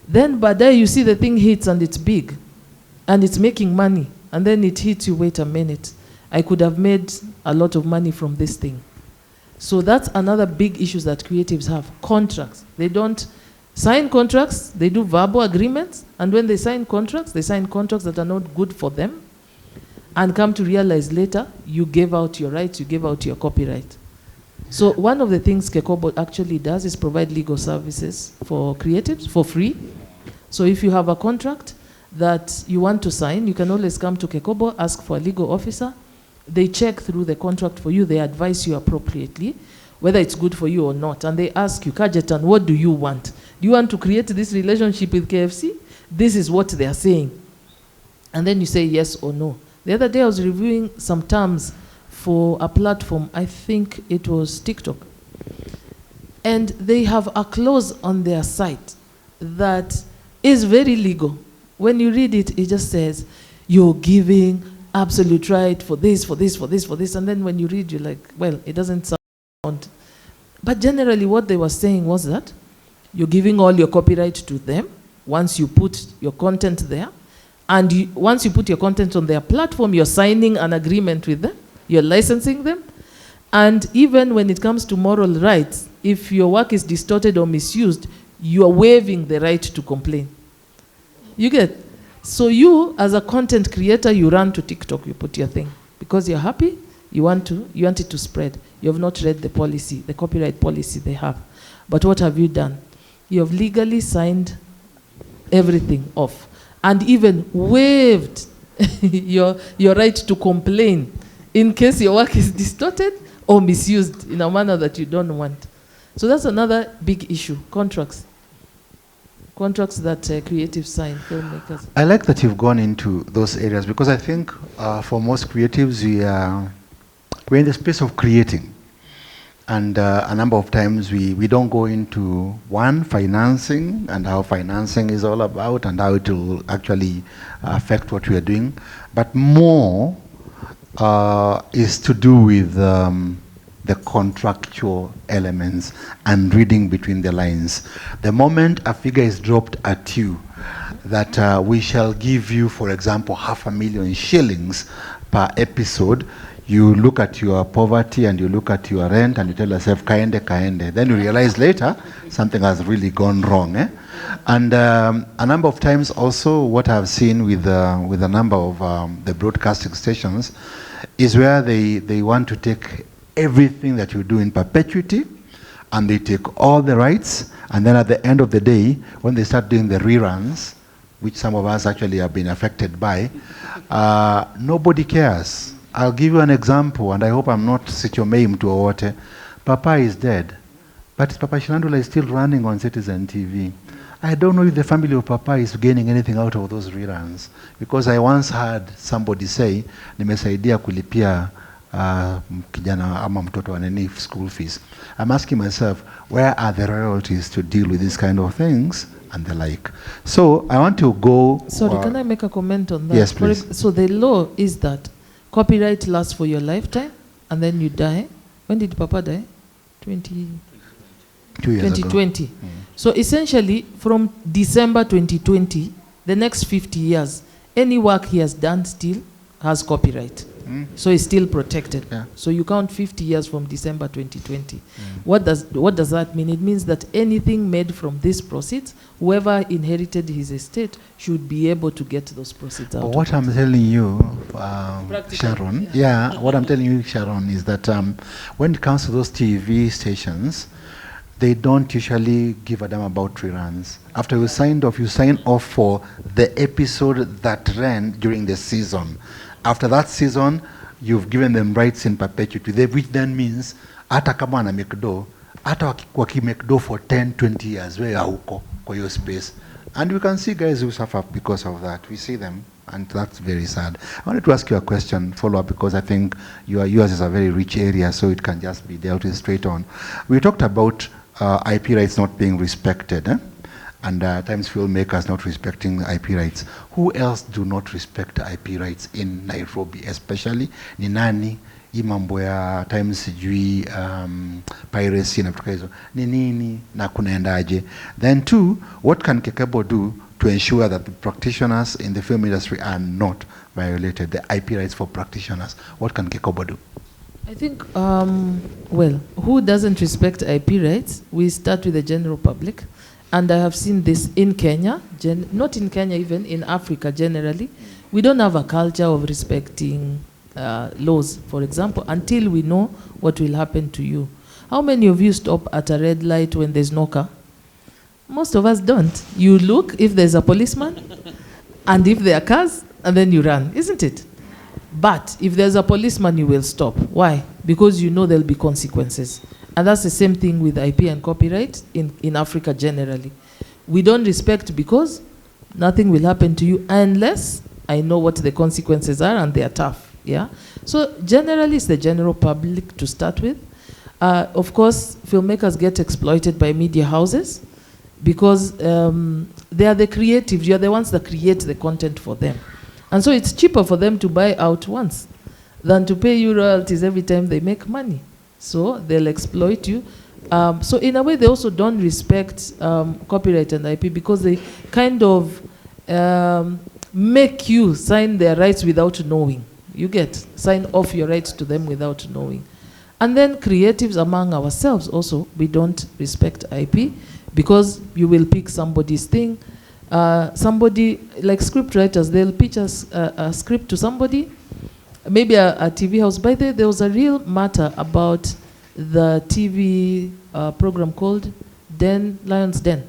Then baadaye you see the thing hits and it's big, and it's making money, and then it hits you, wait a minute, I could have made a lot of money from this thing. So that's another big issue that creatives have, contracts. They don't sign contracts, they do verbal agreements, and when they sign contracts that are not good for them, and come to realize later, you gave out your rights, you gave out your copyright. So one of the things Kekobo actually does is provide legal services for creatives for free. So if you have a contract that you want to sign, you can always come to Kekobo, ask for a legal officer. They check through the contract for you, they advise you appropriately, whether it's good for you or not. And they ask you, Kajetan, what do you want? Do you want to create this relationship with KFC? This is what they are saying. And then you say yes or no. The other day I was reviewing some terms for a platform, I think it was TikTok. And they have a clause on their site that is very legal. When you read it, it just says, you're giving absolute right for this, for this, for this, for this. And then when you read, you're like, well, it doesn't sound. But generally what they were saying was that you're giving all your copyright to them once you put your content there. And once you put your content on their platform, you're signing an agreement with them. You're licensing them. And even when it comes to moral rights, if your work is distorted or misused, you are waiving the right to complain. You get? So you, as a content creator, you run to TikTok, you put your thing. Because you're happy, you want it to spread. You have not read the policy, the copyright policy they have. But what have you done? You have legally signed everything off. And even waived your right to complain in case your work is distorted or misused in a manner that you don't want. So that's another big issue, contracts. Contracts that creatives sign, filmmakers. I like that you've gone into those areas because I think for most creatives, we're in the space of creating. And a number of times we don't go into one, financing and how financing is all about and how it will actually affect what we are doing. But more is to do with the contractual elements and reading between the lines. The moment a figure is dropped at you that we shall give you, for example, 500,000 shillings per episode, you look at your poverty and you look at your rent and you tell yourself, kaende, kaende. Then you realize later something has really gone wrong. And a number of times also what I've seen with a number of the broadcasting stations is where they want to take everything that you do in perpetuity and they take all the rights, and then at the end of the day, when they start doing the reruns, which some of us actually have been affected by, nobody cares. I'll give you an example, and I hope I'm not Sichomei to Owote. Papa is dead, but Papa Shirandula is still running on Citizen TV. I don't know if the family of Papa is gaining anything out of those reruns, because I once heard somebody say, nimesaidia kulipia kijana ama mtoto wa nini school fees. I'm asking myself, where are the royalties to deal with these kind of things and the like? So I want to go... Sorry, can I make a comment on that? Yes, please. So the law is that copyright lasts for your lifetime and then you die. When did Papa die? 2 years 2020. ago. So essentially, from December 2020, the next 50 years, any work he has done still has copyright. So it's still protected. Yeah. So you count 50 years from December 2020. What does that mean? It means that anything made from these proceeds, whoever inherited his estate should be able to get those proceeds out. But what I'm telling you, Sharon, yeah. what I'm telling you, Sharon, is that when it comes to those TV stations, they don't usually give a damn about reruns. After you signed off, you sign off for the episode that ran during the season. After that season, you've given them rights in perpetuity, which then means hata kama ana make do, hata waki make do for 10, 20 years, where hauko kwa your space. And we can see guys who suffer because of that. We see them, and that's very sad. I wanted to ask you a question, follow-up, because I think yours is a very rich area, so it can just be dealt with straight on. We talked about IP rights not being respected, and times filmmakers not respecting IP rights. Who else do not respect IP rights in Nairobi, especially? Ni nani? Hii mambo ya times sijui piracy na vitu hizo. Ni nini na kunaendaje? Then two, what can Kekebo do to ensure that the practitioners in the film industry are not violated, the IP rights for practitioners? What can Kekebo do? I think, well, who doesn't respect IP rights? We start with the general public. And I have seen this in Kenya, not in Kenya, even in Africa generally. We don't have a culture of respecting laws, for example, until we know what will happen to you. How many of you stop at a red light when there's no car? Most of us don't. You look if there's a policeman, and if there are cars, and then you run, isn't it? But if there's a policeman, you will stop. Why? Because you know there'll be consequences. And that's the same thing with IP and copyright in Africa generally. We don't respect because nothing will happen to you unless I know what the consequences are and they are tough. Yeah. So generally, it's the general public to start with. Of course, filmmakers get exploited by media houses because they are the creatives. You are the ones that create the content for them. And so it's cheaper for them to buy out once than to pay you royalties every time they make money. So they'll exploit you. So in a way, they also don't respect copyright and IP because they kind of make you sign their rights without knowing. You get, sign off your rights to them without knowing. And then creatives among ourselves also, we don't respect IP because you will pick somebody's thing. Somebody, like scriptwriters, they'll pitch us a script to somebody, maybe a TV house. By the way, there was a real matter about the TV program called Lion's Den.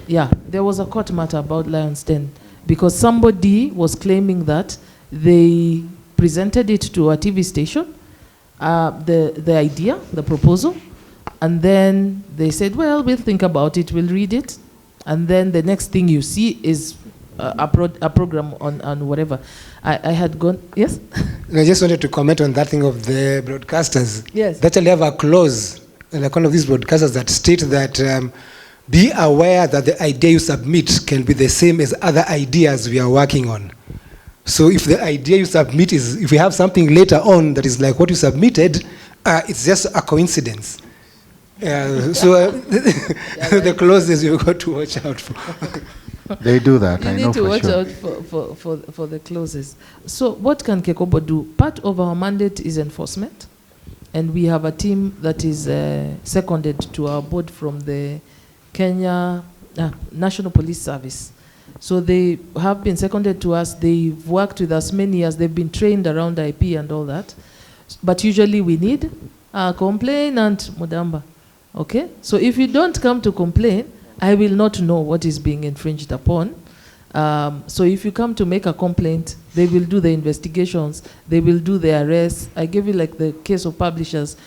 Yeah, there was a court matter about Lion's Den because somebody was claiming that they presented it to a TV station, the idea, the proposal, and then they said, well, we'll think about it, we'll read it, and then the next thing you see is a program on whatever. I had gone, yes? I just wanted to comment on that thing of the broadcasters. Yes. They actually have a clause, like one of these broadcasters, that state that be aware that the idea you submit can be the same as other ideas we are working on. So if the idea you submit is, if we have something later on that is like what you submitted, it's just a coincidence. The clauses you've got to watch out for. They do that, You I need know to for watch sure. out for the clauses. So what can Kekobo do? Part of our mandate is enforcement, and we have a team that is seconded to our board from the Kenya National Police Service. So they have been seconded to us. They've worked with us many years. They've been trained around IP and all that. But usually we need a complainant, Mudamba. Okay? So if you don't come to complain, I will not know what is being infringed upon. So if you come to make a complaint, they will do the investigations, they will do the arrests. I give you like the case of publishers.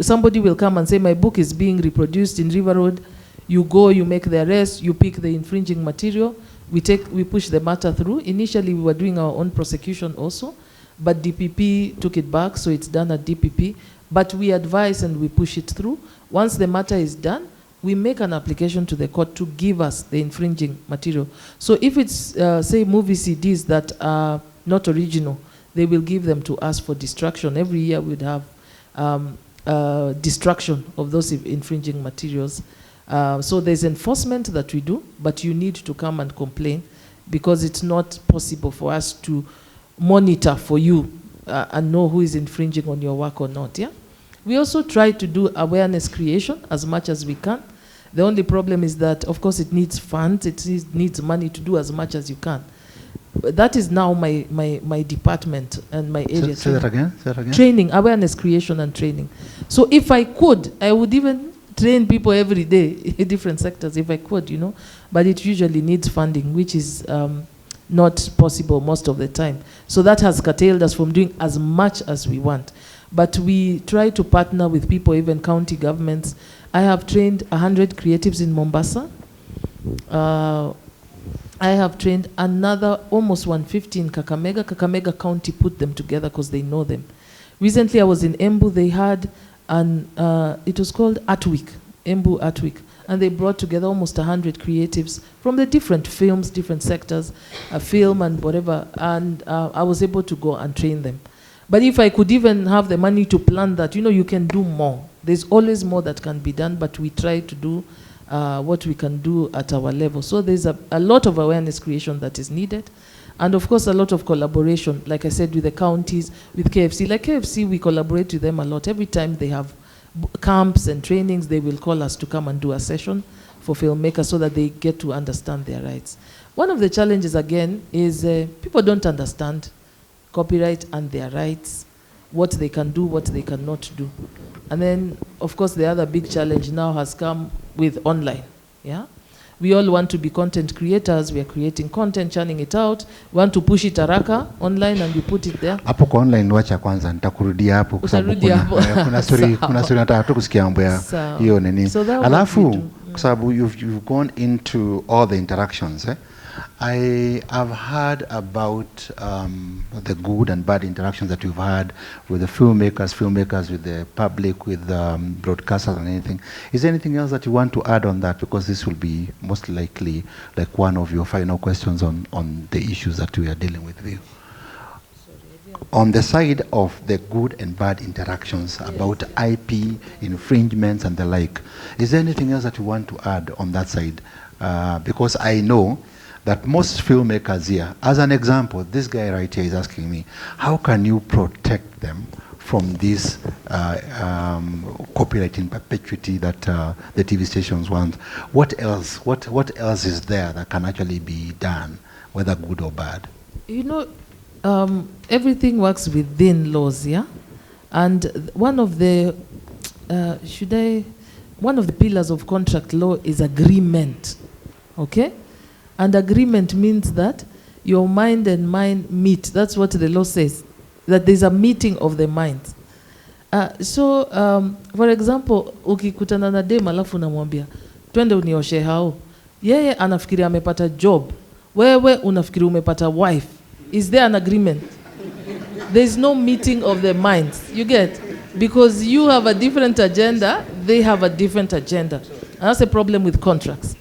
Somebody will come and say, my book is being reproduced in River Road. You go, you make the arrest, you pick the infringing material, we push the matter through. Initially, we were doing our own prosecution also, but DPP took it back, so it's done at DPP. But we advise and we push it through. Once the matter is done, we make an application to the court to give us the infringing material. So if it's, say, movie CDs that are not original, they will give them to us for destruction. Every year we'd have destruction of those infringing materials. So there's enforcement that we do, but you need to come and complain because it's not possible for us to monitor for you and know who is infringing on your work or not. Yeah. We also try to do awareness creation as much as we can. The only problem is that, of course, it needs funds, it needs money to do as much as you can. But that is now my department and my area. Say that again. Say that again. Training, awareness creation and training. So if I could, I would even train people every day in different sectors if I could, you know. But it usually needs funding, which is not possible most of the time. So that has curtailed us from doing as much as we want. But we try to partner with people, even county governments. I have trained 100 creatives in Mombasa. I have trained another almost 150 in Kakamega. Kakamega County put them together because they know them. Recently I was in Embu. They had it was called Art Week, Embu Art Week. And they brought together almost 100 creatives from the different films, different sectors, film and whatever. And I was able to go and train them. But if I could even have the money to plan that, you know, you can do more. There's always more that can be done, but we try to do what we can do at our level. So there's a lot of awareness creation that is needed. And of course, a lot of collaboration, like I said, with the counties, with KFC. Like KFC, we collaborate with them a lot. Every time they have camps and trainings, they will call us to come and do a session for filmmakers so that they get to understand their rights. One of the challenges, again, is people don't understand copyright and their rights, what they can do, what they cannot do. And then, of course, the other big challenge now has come with online. Yeah, we all want to be content creators. We are creating content, churning it out. We want to push it haraka online and you put it there. Hapo kwa online wacha kwanza nitakurudia hapo kwa sababu kuna story nataka tu kusikia mambo ya hiyo nini. Alafu kwa sababu you've gone into all the interactions, I have heard about the good and bad interactions that you've had with the filmmakers, with the public, with broadcasters and anything. Is there anything else that you want to add on that? Because this will be most likely like one of your final questions on the issues that we are dealing with you. On the side of the good and bad interactions about IP, infringements and the like, is there anything else that you want to add on that side? Because I know that most filmmakers here, as an example, this guy right here is asking me, how can you protect them from this copyright in perpetuity that the TV stations want? What else? What else is there that can actually be done, whether good or bad? You know, everything works within laws, yeah? And one of the, one of the pillars of contract law is agreement, okay? And agreement means that your mind and mine meet. That's what the law says. that there's a meeting of the minds. For example, ukikutana na dem alafu unamwambia twende unioshe hao, yeye anafikiri amepata job, wewe unafikiri umepata wife. Is there an agreement? There's no meeting of the minds, you get? Because you have a different agenda, they have a different agenda. And that's a problem with contracts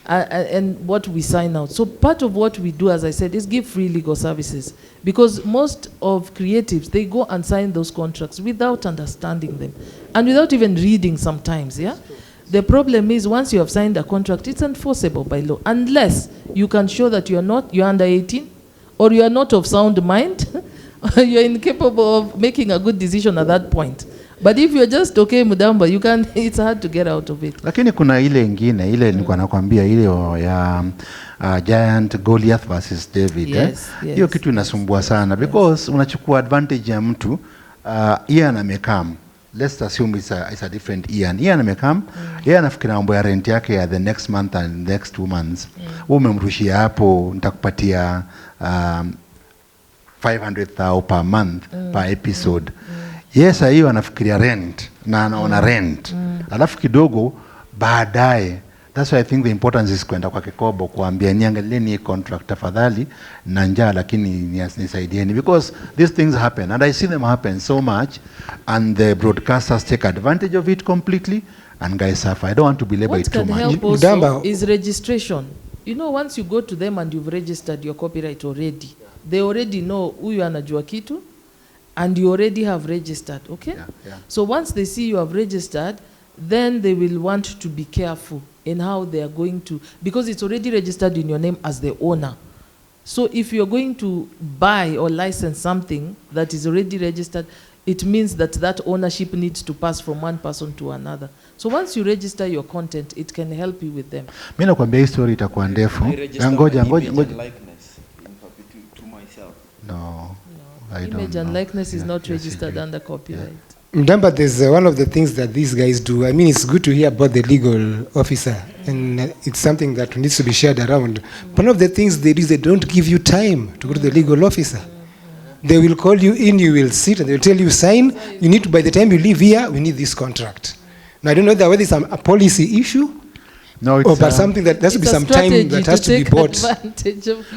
and what we sign out. So part of what we do, as I said, is give free legal services. Because most of creatives, they go and sign those contracts without understanding them. And without even reading sometimes, yeah? The problem is once you have signed a contract, it's enforceable by law. Unless you can show that you're under 18, or you are not of sound mind, you're incapable of making a good decision at that point. But if you're just okay mudamba, it's hard to get out of it. Lakini kuna ile ingine, ile nilikuwa nakwambia ile ya Giant Goliath versus David. Yes, hiyo kitu inasumbua sana because unachukua advantage ya mtu, Ian amekam. Let's assume it's a different Ian. Ian amekam, yeye anafikira mambo ya rent yake ya the next month and the next 2 months. Umemrushia hapo nitakupatia 500,000 per month per episode. Yes, hiyo anafikiria rent na anaona rent. Alafu kidogo baadaye, that's why I think the importance is kwenda kwa Kikobo kuambia niangalieni contract tafadhali na njaa lakini nisaidieni, because these things happen and I see them happen so much and the broadcasters take advantage of it completely and guys suffer. I don't want to belabor it too much. What can help also is registration. You know, once you go to them and you've registered your copyright already, they already know huyu anajua kitu and you already have registered, okay? Yeah. So once they see you have registered, then they will want to be careful in how they are going to, because it's already registered in your name as the owner. So if you're going to buy or license something that is already registered, it means that that ownership needs to pass from one person to another. So once you register your content, it can help you with them. Mimi nakwambia hii story itakuwa ndefu. Ngoja. No. Image and likeness is not registered under copyright. Mdamba, there's one of the things that these guys do. I mean, it's good to hear about the legal officer, and it's something that needs to be shared around. One of the things they do is they don't give you time to go to the legal officer. They will call you in, you will sit, and they'll tell you, sign. You need to, by the time you leave here, we need this contract. Now, I don't know whether it's a policy issue, no, it's but something that has to be some time that has to be bought.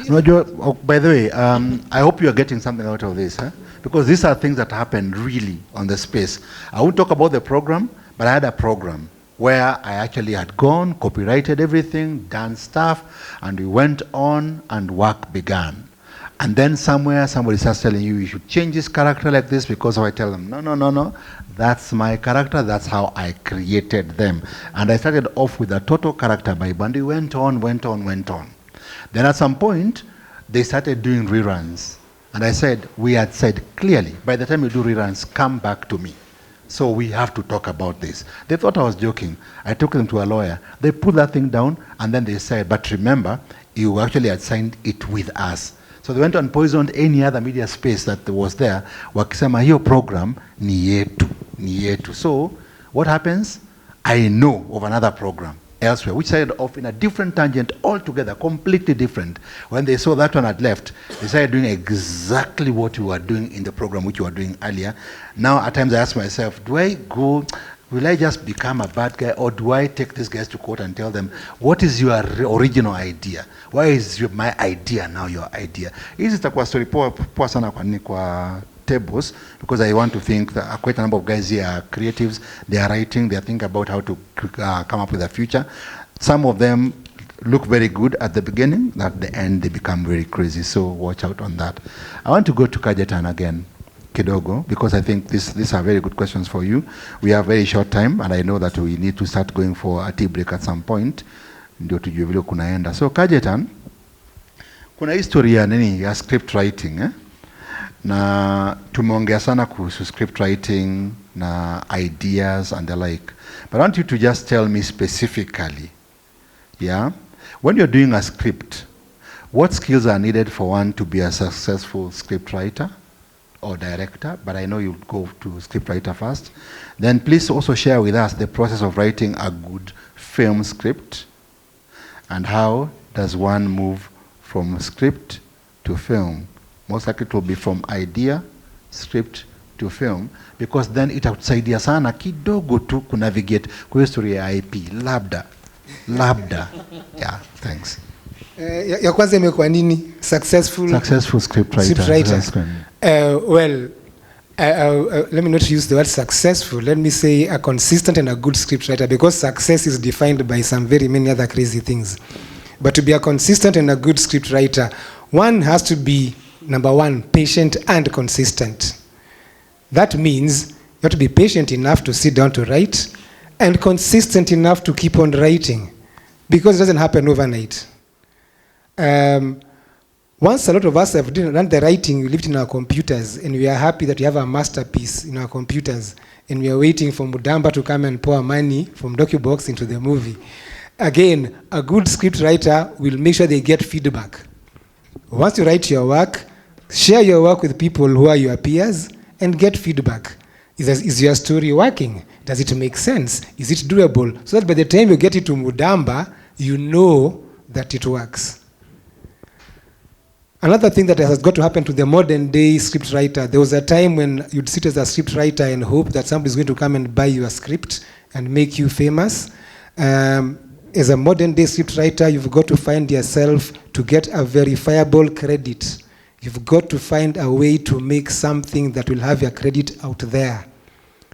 No, by the way, I hope you are getting something out of this, huh? Because these are things that happen really on the space. I won't talk about the program, but I had a program where I actually had gone, copyrighted everything, done stuff, and we went on and work began. And then somewhere somebody starts telling you should change this character like this, because I tell them, no, that's my character, that's how I created them. And I started off with a total character by Bundy, went on. Then at some point, they started doing reruns. And I said, we had said clearly, by the time you do reruns, come back to me. So we have to talk about this. They thought I was joking. I took them to a lawyer. They put that thing down, and then they said, but remember, you actually had signed it with us. So they went and poisoned any other media space that was there. Wakisema hiyo program ni yetu. So what happens? I know of another program elsewhere which started off in a different tangent altogether, completely different. When they saw that one had left, they started doing exactly what you were doing in the program which you were doing earlier. Now at times I ask myself, will I just become a bad guy, or do I take these guys to court and tell them, what is your original idea? Why is my idea now your idea? Hizi itakuwa story poa sana kwa tables, because I want to think that quite a number of guys here are creatives. They are writing, they are thinking about how to come up with a future. Some of them look very good at the beginning, at the end they become very crazy, so watch out on that. I want to go to Kajetan again. Kidogo, because I think these are very good questions for you. We have very short time, and I know that we need to start going for a tea break at some point. Ndio tujue vile kunaenda. So Kajetan, kuna history ya script writing, na tumeongea sana kuhusu script writing na ideas and the like. But I want you to just tell me specifically, when you're doing a script, what skills are needed for one to be a successful script writer or director? But I know you'll go to scriptwriter first. Then please also share with us the process of writing a good film script, and how does one move from script to film. Most likely it will be from idea script to film, because then itakusaidia sana kidogo tu kunavigate kwa history ya IP, labda. Yeah, thanks. Ya kwanza imekuwa nini? Successful scriptwriter. Well, let me not use the word successful. Let me say a consistent and a good scriptwriter, because success is defined by some very many other crazy things. But to be a consistent and a good scriptwriter, one has to be, number one, patient and consistent. That means you have to be patient enough to sit down to write and consistent enough to keep on writing, because it doesn't happen overnight. Once a lot of us have done the writing, we lived in our computers, and we are happy that we have a masterpiece in our computers, and we are waiting for Mudamba to come and pour money from DocuBox into the movie. Again, a good scriptwriter will make sure they get feedback. Once you write your work, share your work with people who are your peers and get feedback. Is your story working? Does it make sense? Is it doable? So that by the time you get it to Mudamba, you know that it works. Another thing that has got to happen to the modern day scriptwriter, there was a time when you'd sit as a scriptwriter and hope that somebody's going to come and buy your script and make you famous. As a modern day scriptwriter, you've got to find yourself to get a verifiable credit. You've got to find a way to make something that will have your credit out there.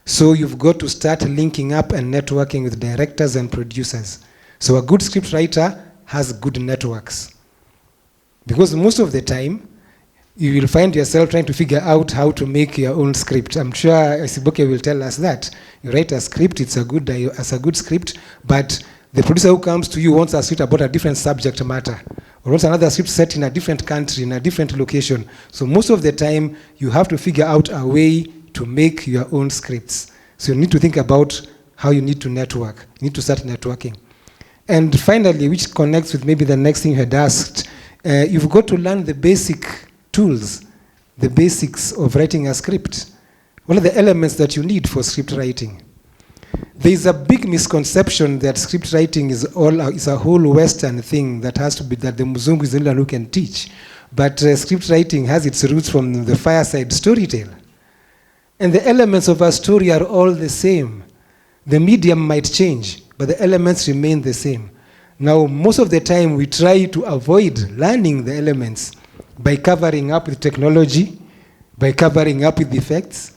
So you've got to start linking up and networking with directors and producers. So a good scriptwriter has good networks. Because most of the time, you will find yourself trying to figure out how to make your own script. I'm sure Isiboke will tell us that. You write a script, it's a good script, but the producer who comes to you wants a script about a different subject matter, or wants another script set in a different country, in a different location. So most of the time, you have to figure out a way to make your own scripts. So you need to think about how you need to network. You need to start networking. And finally, which connects with maybe the next thing you had asked, you've got to learn the basic tools, the basics of writing a script. What are the elements that you need for script writing? There is a big misconception that script writing is a whole Western thing that has to be, that the Muzungu is the only one who can teach. But script writing has its roots from the fireside storytale. And the elements of a story are all the same. The medium might change, but the elements remain the same. Now, most of the time, we try to avoid learning the elements by covering up with technology, by covering up with effects,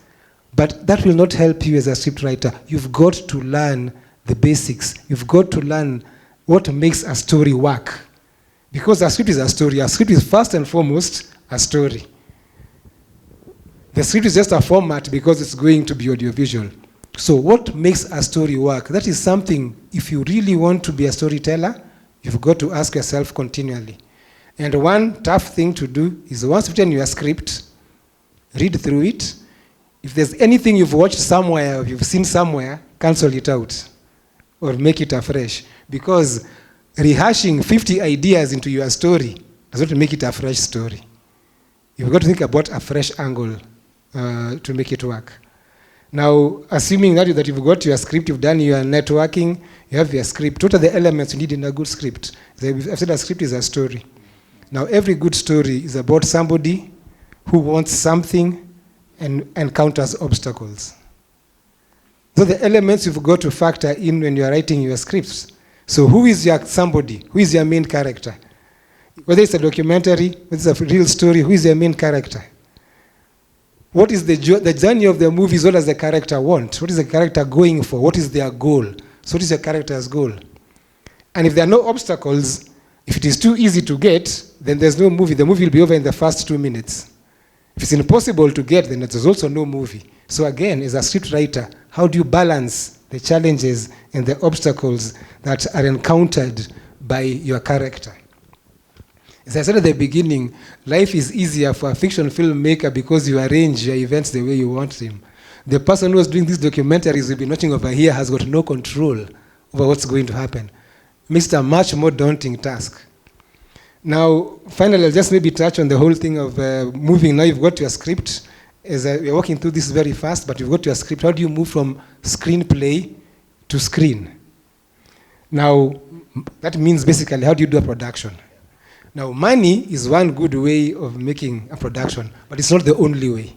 but that will not help you as a scriptwriter. You've got to learn the basics. You've got to learn what makes a story work. Because a script is a story. A script is first and foremost a story. The script is just a format because it's going to be audiovisual. So what makes a story work? That is something, if you really want to be a storyteller, you've got to ask yourself continually. And one tough thing to do is once you've written your script, read through it. If there's anything you've watched somewhere, or you've seen somewhere, cancel it out or make it afresh. Because rehashing 50 ideas into your story does not make it a fresh story. You've got to think about a fresh angle to make it work. Now, assuming that you've got your script, you've done your networking, you have your script, what are the elements you need in a good script? I've said a script is a story. Now, every good story is about somebody who wants something and encounters obstacles. So the elements you've got to factor in when you're writing your scripts. So who is your somebody? Who is your main character? Whether it's a documentary, whether it's a real story, who is your main character? What is the journey of the movies? What does the character want? What is the character going for? What is their goal? So what is your character's goal? And if there are no obstacles, if it is too easy to get, then there's no movie. The movie will be over in the first 2 minutes. If it's impossible to get, then there's also no movie. So again, as a scriptwriter, how do you balance the challenges and the obstacles that are encountered by your character? As I said at the beginning, life is easier for a fiction filmmaker because you arrange your events the way you want them. The person who is doing these documentaries will be watching over here has got no control over what's going to happen. Makes it a much more daunting task. Now, finally, I'll just maybe touch on the whole thing of moving. Now you've got your script. We're walking through this very fast, but you've got your script. How do you move from screenplay to screen? Now, that means basically, how do you do a production? Now, money is one good way of making a production, but it's not the only way.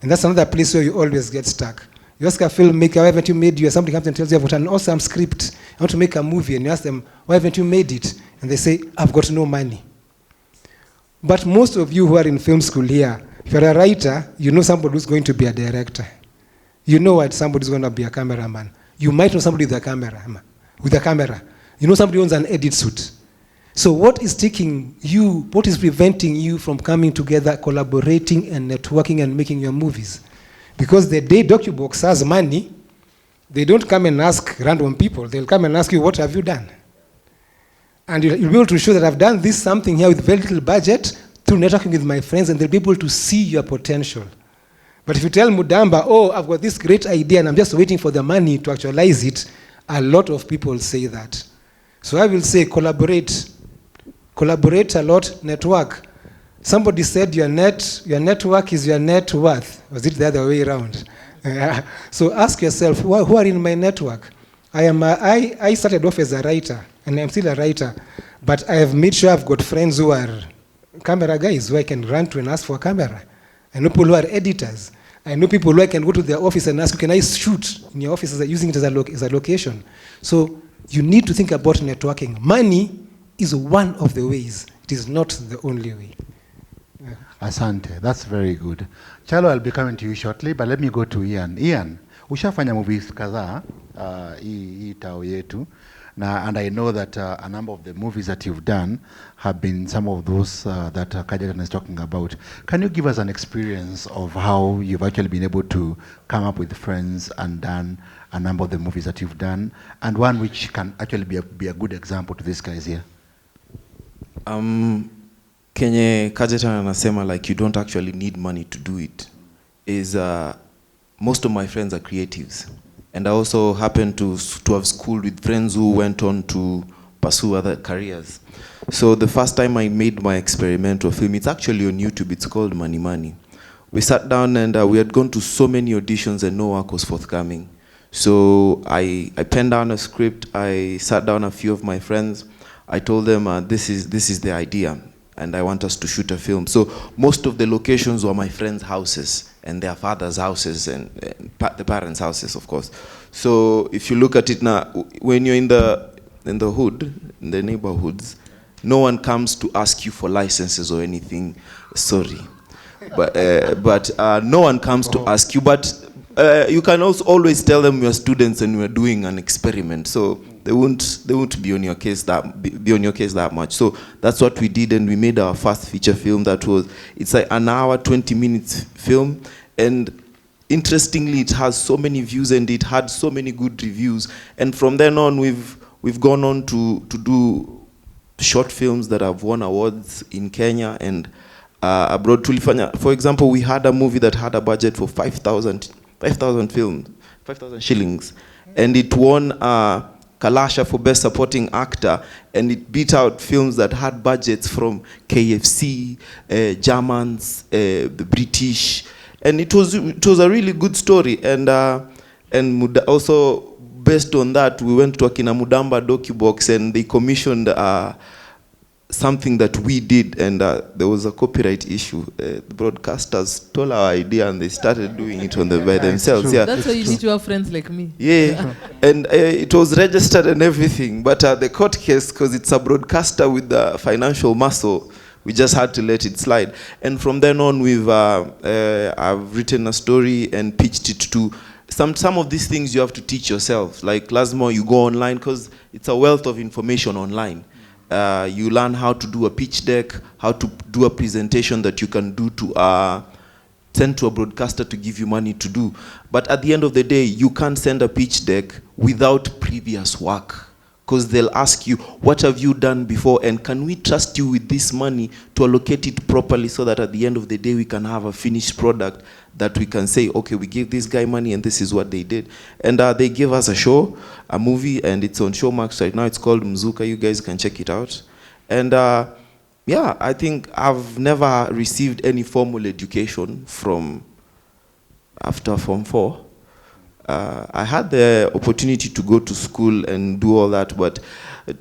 And that's another place where you always get stuck. You ask a filmmaker, why haven't you made you? Somebody comes and tells you, I've got an awesome script. I want to make a movie. And you ask them, why haven't you made it? And they say, I've got no money. But most of you who are in film school here, if you're a writer, you know somebody who's going to be a director. You know what somebody's going to be a cameraman. You might know somebody with a camera. You know somebody who owns an edit suit. So what is taking you, what is preventing you from coming together, collaborating and networking and making your movies? Because the day DocuBox has money, they don't come and ask random people. They'll come and ask you, what have you done? And you'll be able to show that I've done this something here with very little budget through networking with my friends, and they'll be able to see your potential. But if you tell Mudamba, oh, I've got this great idea and I'm just waiting for the money to actualize it, a lot of people say that. So I will say collaborate. Collaborate a lot, network. Somebody said your network is your net worth. Was it the other way around? So ask yourself, who are in my network? I started off as a writer, and I'm still a writer, but I have made sure I've got friends who are camera guys who I can run to and ask for a camera. I know people who are editors. I know people who I can go to their office and ask, can I shoot in your office using it as a location? So you need to think about networking. Money is one of the ways. It is not the only way. Yeah. Asante, that's very good. Chalo, I'll be coming to you shortly, but let me go to Ian. Ian, ushafanya movies kadhaa hii tao yetu, and I know that a number of the movies that you've done have been some of those that Kajetan is talking about. Can you give us an experience of how you've actually been able to come up with friends and done a number of the movies that you've done, and one which can actually be a good example to these guys here? Kenye Kajetan anasema, like, you don't actually need money to do it, is most of my friends are creatives. And I also happen to have schooled with friends who went on to pursue other careers. So the first time I made my experimental film, it's actually on YouTube, it's called Money Money. We sat down and we had gone to so many auditions and no work was forthcoming. So I penned down a script, I sat down a few of my friends, I told them this is the idea and I want us to shoot a film. So most of the locations were my friends' houses and their fathers' houses and the parents' houses, of course. So if you look at it now, when you're in the hood, in the neighborhoods, no one comes to ask you for licenses or anything. Sorry, but no one comes to ask you. But you can also always tell them you're students and we're doing an experiment. So they won't be on your case that much. So that's what we did, and we made our first feature film. It's like an hour, 20 minutes film, and interestingly, it has so many views and it had so many good reviews. And from then on, we've gone on to do short films that have won awards in Kenya and abroad. For example, we had a movie that had a budget for 5,000 shillings, and it won Kalasha for Best Supporting Actor, and it beat out films that had budgets from KFC, Germans, the British, and it was a really good story. And also based on that, we went to Akina Mudamba DocuBox, and they commissioned something that we did, and there was a copyright issue. The broadcasters stole our idea and they started doing it by themselves. Yeah, that's why you need to have friends like me. Yeah, and it was registered and everything, but the court case, because it's a broadcaster with the financial muscle, we just had to let it slide. And from then on, I've written a story and pitched it to some of these things you have to teach yourself. Like Lasmo, you go online because it's a wealth of information online. You learn how to do a pitch deck, how to do a presentation that you can do to send to a broadcaster to give you money to do. But at the end of the day, you can't send a pitch deck without previous work, because they'll ask you, what have you done before, and can we trust you with this money to allocate it properly so that at the end of the day we can have a finished product that we can say, okay, we gave this guy money and this is what they did. And they gave us a movie, and it's on Showmax right now. It's called Mzuka. You guys can check it out. And yeah, I think I've never received any formal education from after Form 4. I had the opportunity to go to school and do all that, but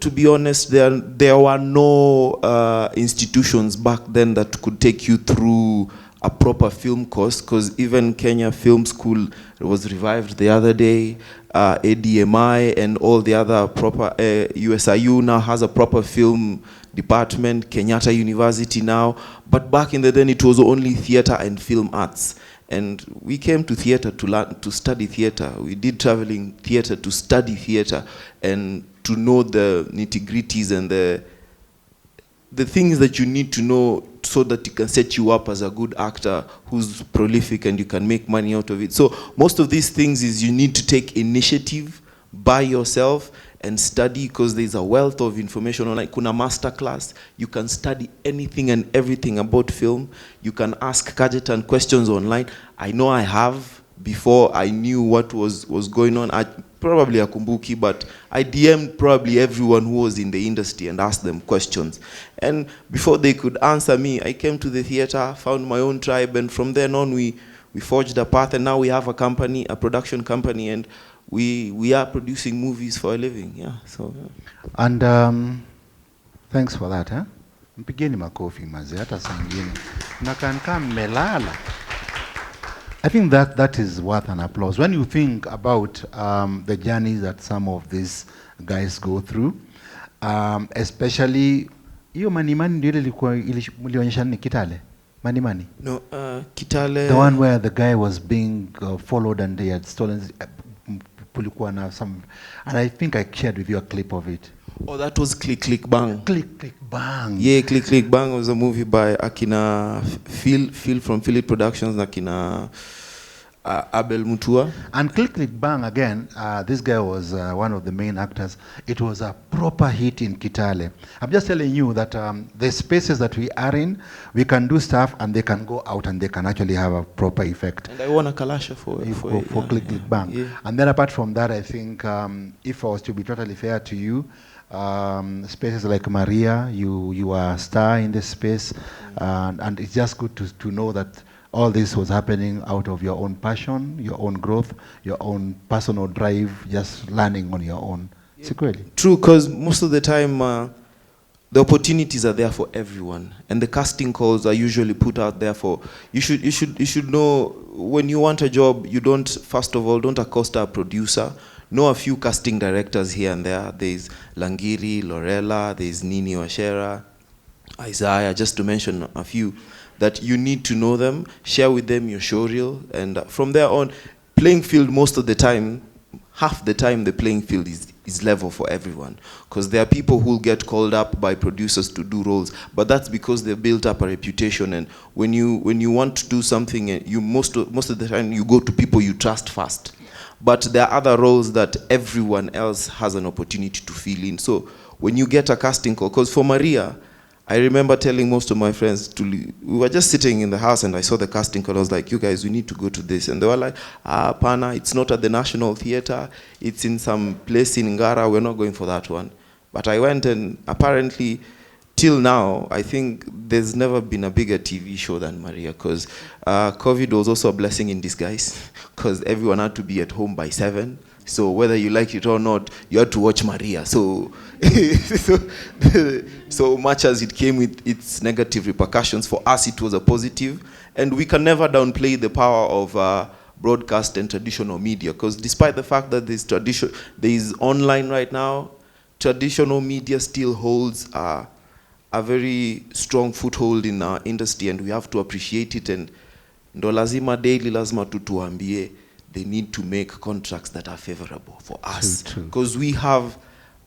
to be honest, there were no institutions back then that could take you through a proper film course, because even Kenya Film School was revived the other day. ADMI and all the other proper, USIU now has a proper film department, Kenyatta University now. But back in the day, it was only theater and film arts. And we came to theater to learn, to study theater. We did traveling theater to study theater and to know the nitty-gritties and the things that you need to know so that it can set you up as a good actor who's prolific and you can make money out of it. So most of these things is you need to take initiative by yourself and study, because there's a wealth of information online. Kuna master class, you can study anything and everything about film. You can ask Kajetan questions online. I know I have before I knew what was going on. I probably akumbuki, but I DM'd probably everyone who was in the industry and asked them questions. And before they could answer me, I came to the theater, found my own tribe, and from then on we forged a path, and now we have a company, a production company, and we are producing movies for a living. Yeah. So. Yeah. And thanks for that. Huh? Mpigeni makofi maze hata sangine. Nakanka melala. I think that is worth an applause. When you think about the journey that some of these guys go through, especially, hiyo Manimani ndio ilikuwa ilionyesha ni Kitale? Manimani? No, Kitale. The one where the guy was being followed and they had stolen pulikuwa na some, and I think I shared with you a clip of it. Oh, that was Click Click Bang. Click Click Bang. Yeah, Click Click Bang was a movie by Akina Phil from Philip Productions, Akina Abel Mutua. And Click Click Bang again, this guy was one of the main actors. It was a proper hit in Kitale. I'm just telling you that the spaces that we are in, we can do stuff and they can go out and they can actually have a proper effect. And I won a Kalasha for Click Click Bang. Yeah. And then apart from that, I think if I was to be totally fair to you, spaces like Maria, you are a star in this space, and it's just good to know that all this was happening out of your own passion, your own growth, your own personal drive, just learning on your own. Yeah. True, because most of the time the opportunities are there for everyone, and the casting calls are usually put out there for you should know when you want a job, you don't, first of all, don't accost a producer. Know a few casting directors here and there. There's Langiri, Lorella, there's Nini Washera, Isaiah, just to mention a few, that you need to know them, share with them your showreel, and from there on, playing field most of the time, half the time the playing field is level for everyone. Because there are people who will get called up by producers to do roles, but that's because they've built up a reputation, and when you want to do something, you most of the time you go to people you trust first. But there are other roles that everyone else has an opportunity to fill in. So when you get a casting call, because for Maria, I remember telling most of my friends, we were just sitting in the house and I saw the casting call. I was like, you guys, we need to go to this. And they were like, Pana, it's not at the National Theatre. It's in some place in Ngara. We're not going for that one. But I went, and apparently, till now, I think there's never been a bigger TV show than Maria, because COVID was also a blessing in disguise, because everyone had to be at home by 7. So whether you like it or not, you had to watch Maria. So, so much as it came with its negative repercussions, for us it was a positive. And we can never downplay the power of broadcast and traditional media, because despite the fact that there is online right now, traditional media still holds a very strong foothold in our industry, and we have to appreciate it. And ndo lazima daily lazima tutuambie they need to make contracts that are favorable for us. Because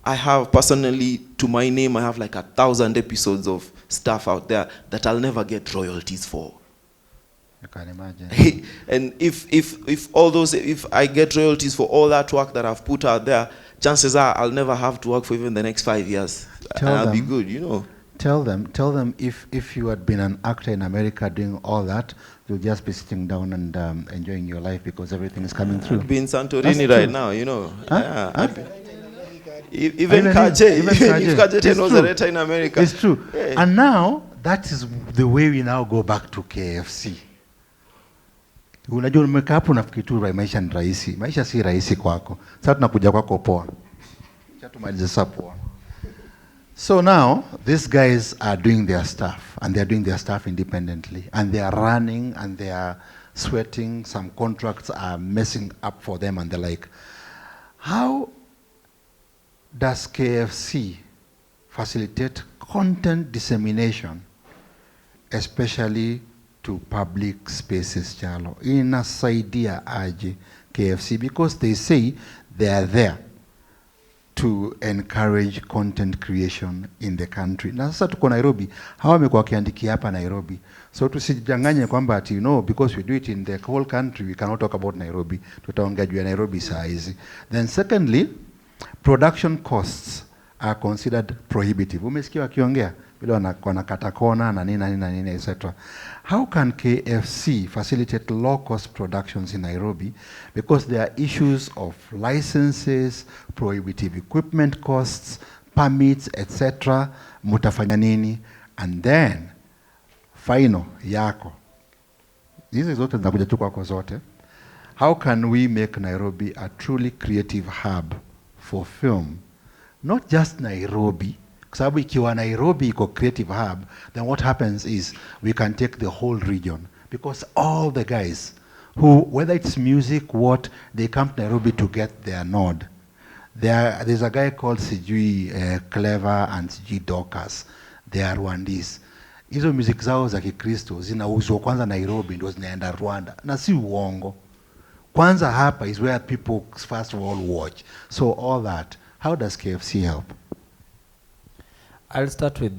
I have personally, to my name, I have like 1,000 episodes of stuff out there that I'll never get royalties for. I can imagine. And if I get royalties for all that work that I've put out there, chances are I'll never have to work for even the next 5 years. And I'll be good, you know. Tell them if you had been an actor in America doing all that, you'll just be sitting down and enjoying your life because everything is coming through. I'd be in Santorini right now, you know. Huh? Yeah, even Kaje knows the reta in America. It's true. Yeah. And now, that is the way we now go back to KFC. Unajua umekaa hapo unafikiri tu maisha ni rahisi. Maisha si rahisi kwako. Sasa tunakuja kwako poa. Acha tumalize sasa poa. So now, these guys are doing their stuff, and they're doing their stuff independently, and they are running, and they are sweating, some contracts are messing up for them, and they're like, how does KFC facilitate content dissemination, especially to public spaces, Chalo? Inasaidia aje KFC, because they say they are there to encourage content creation in the country. Na sasa tuko Nairobi, hawa wamekuwa wakiandikia hapa Nairobi. So tusijanganye kwamba ati because we do it in the whole country, we cannot talk about Nairobi. Tutaongea juu ya Nairobi saa hizi. Then secondly, production costs are considered prohibitive. Umesikia wakiongea bila wanakata kona na nini etc. How can KFC facilitate low cost productions in Nairobi? Because there are issues of licenses, prohibitive equipment costs, permits, etc. Mutafanya nini? And then final yako, hizi zote zinakuja tu kwako zote. How can we make Nairobi a truly creative hub for film? Not just Nairobi, kwa sababu ikiwa Nairobi iko creative hub, then what happens is we can take the whole region, because all the guys who, whether it's music, what, they come to Nairobi to get their nod. There's a guy called Sijui Clever and Sijui Dorcas. They are Rwandese. Hizo music zao za Kikristo zinauzwa kwanza Nairobi, ndio zinaenda Rwanda, na si uongo. Kwanza hapa is where people first of all watch. So all that, how does KFC help? I'll start with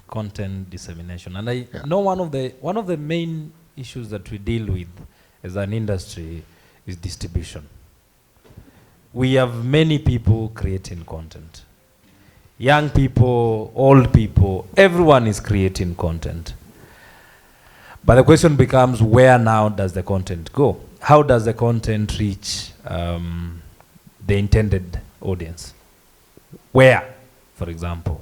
content dissemination, and I know one of the main issues that we deal with as an industry is distribution. We have many people creating content. Young people, old people, everyone is creating content. But the question becomes, where now does the content go? How does the content reach the intended audience? Where, for example?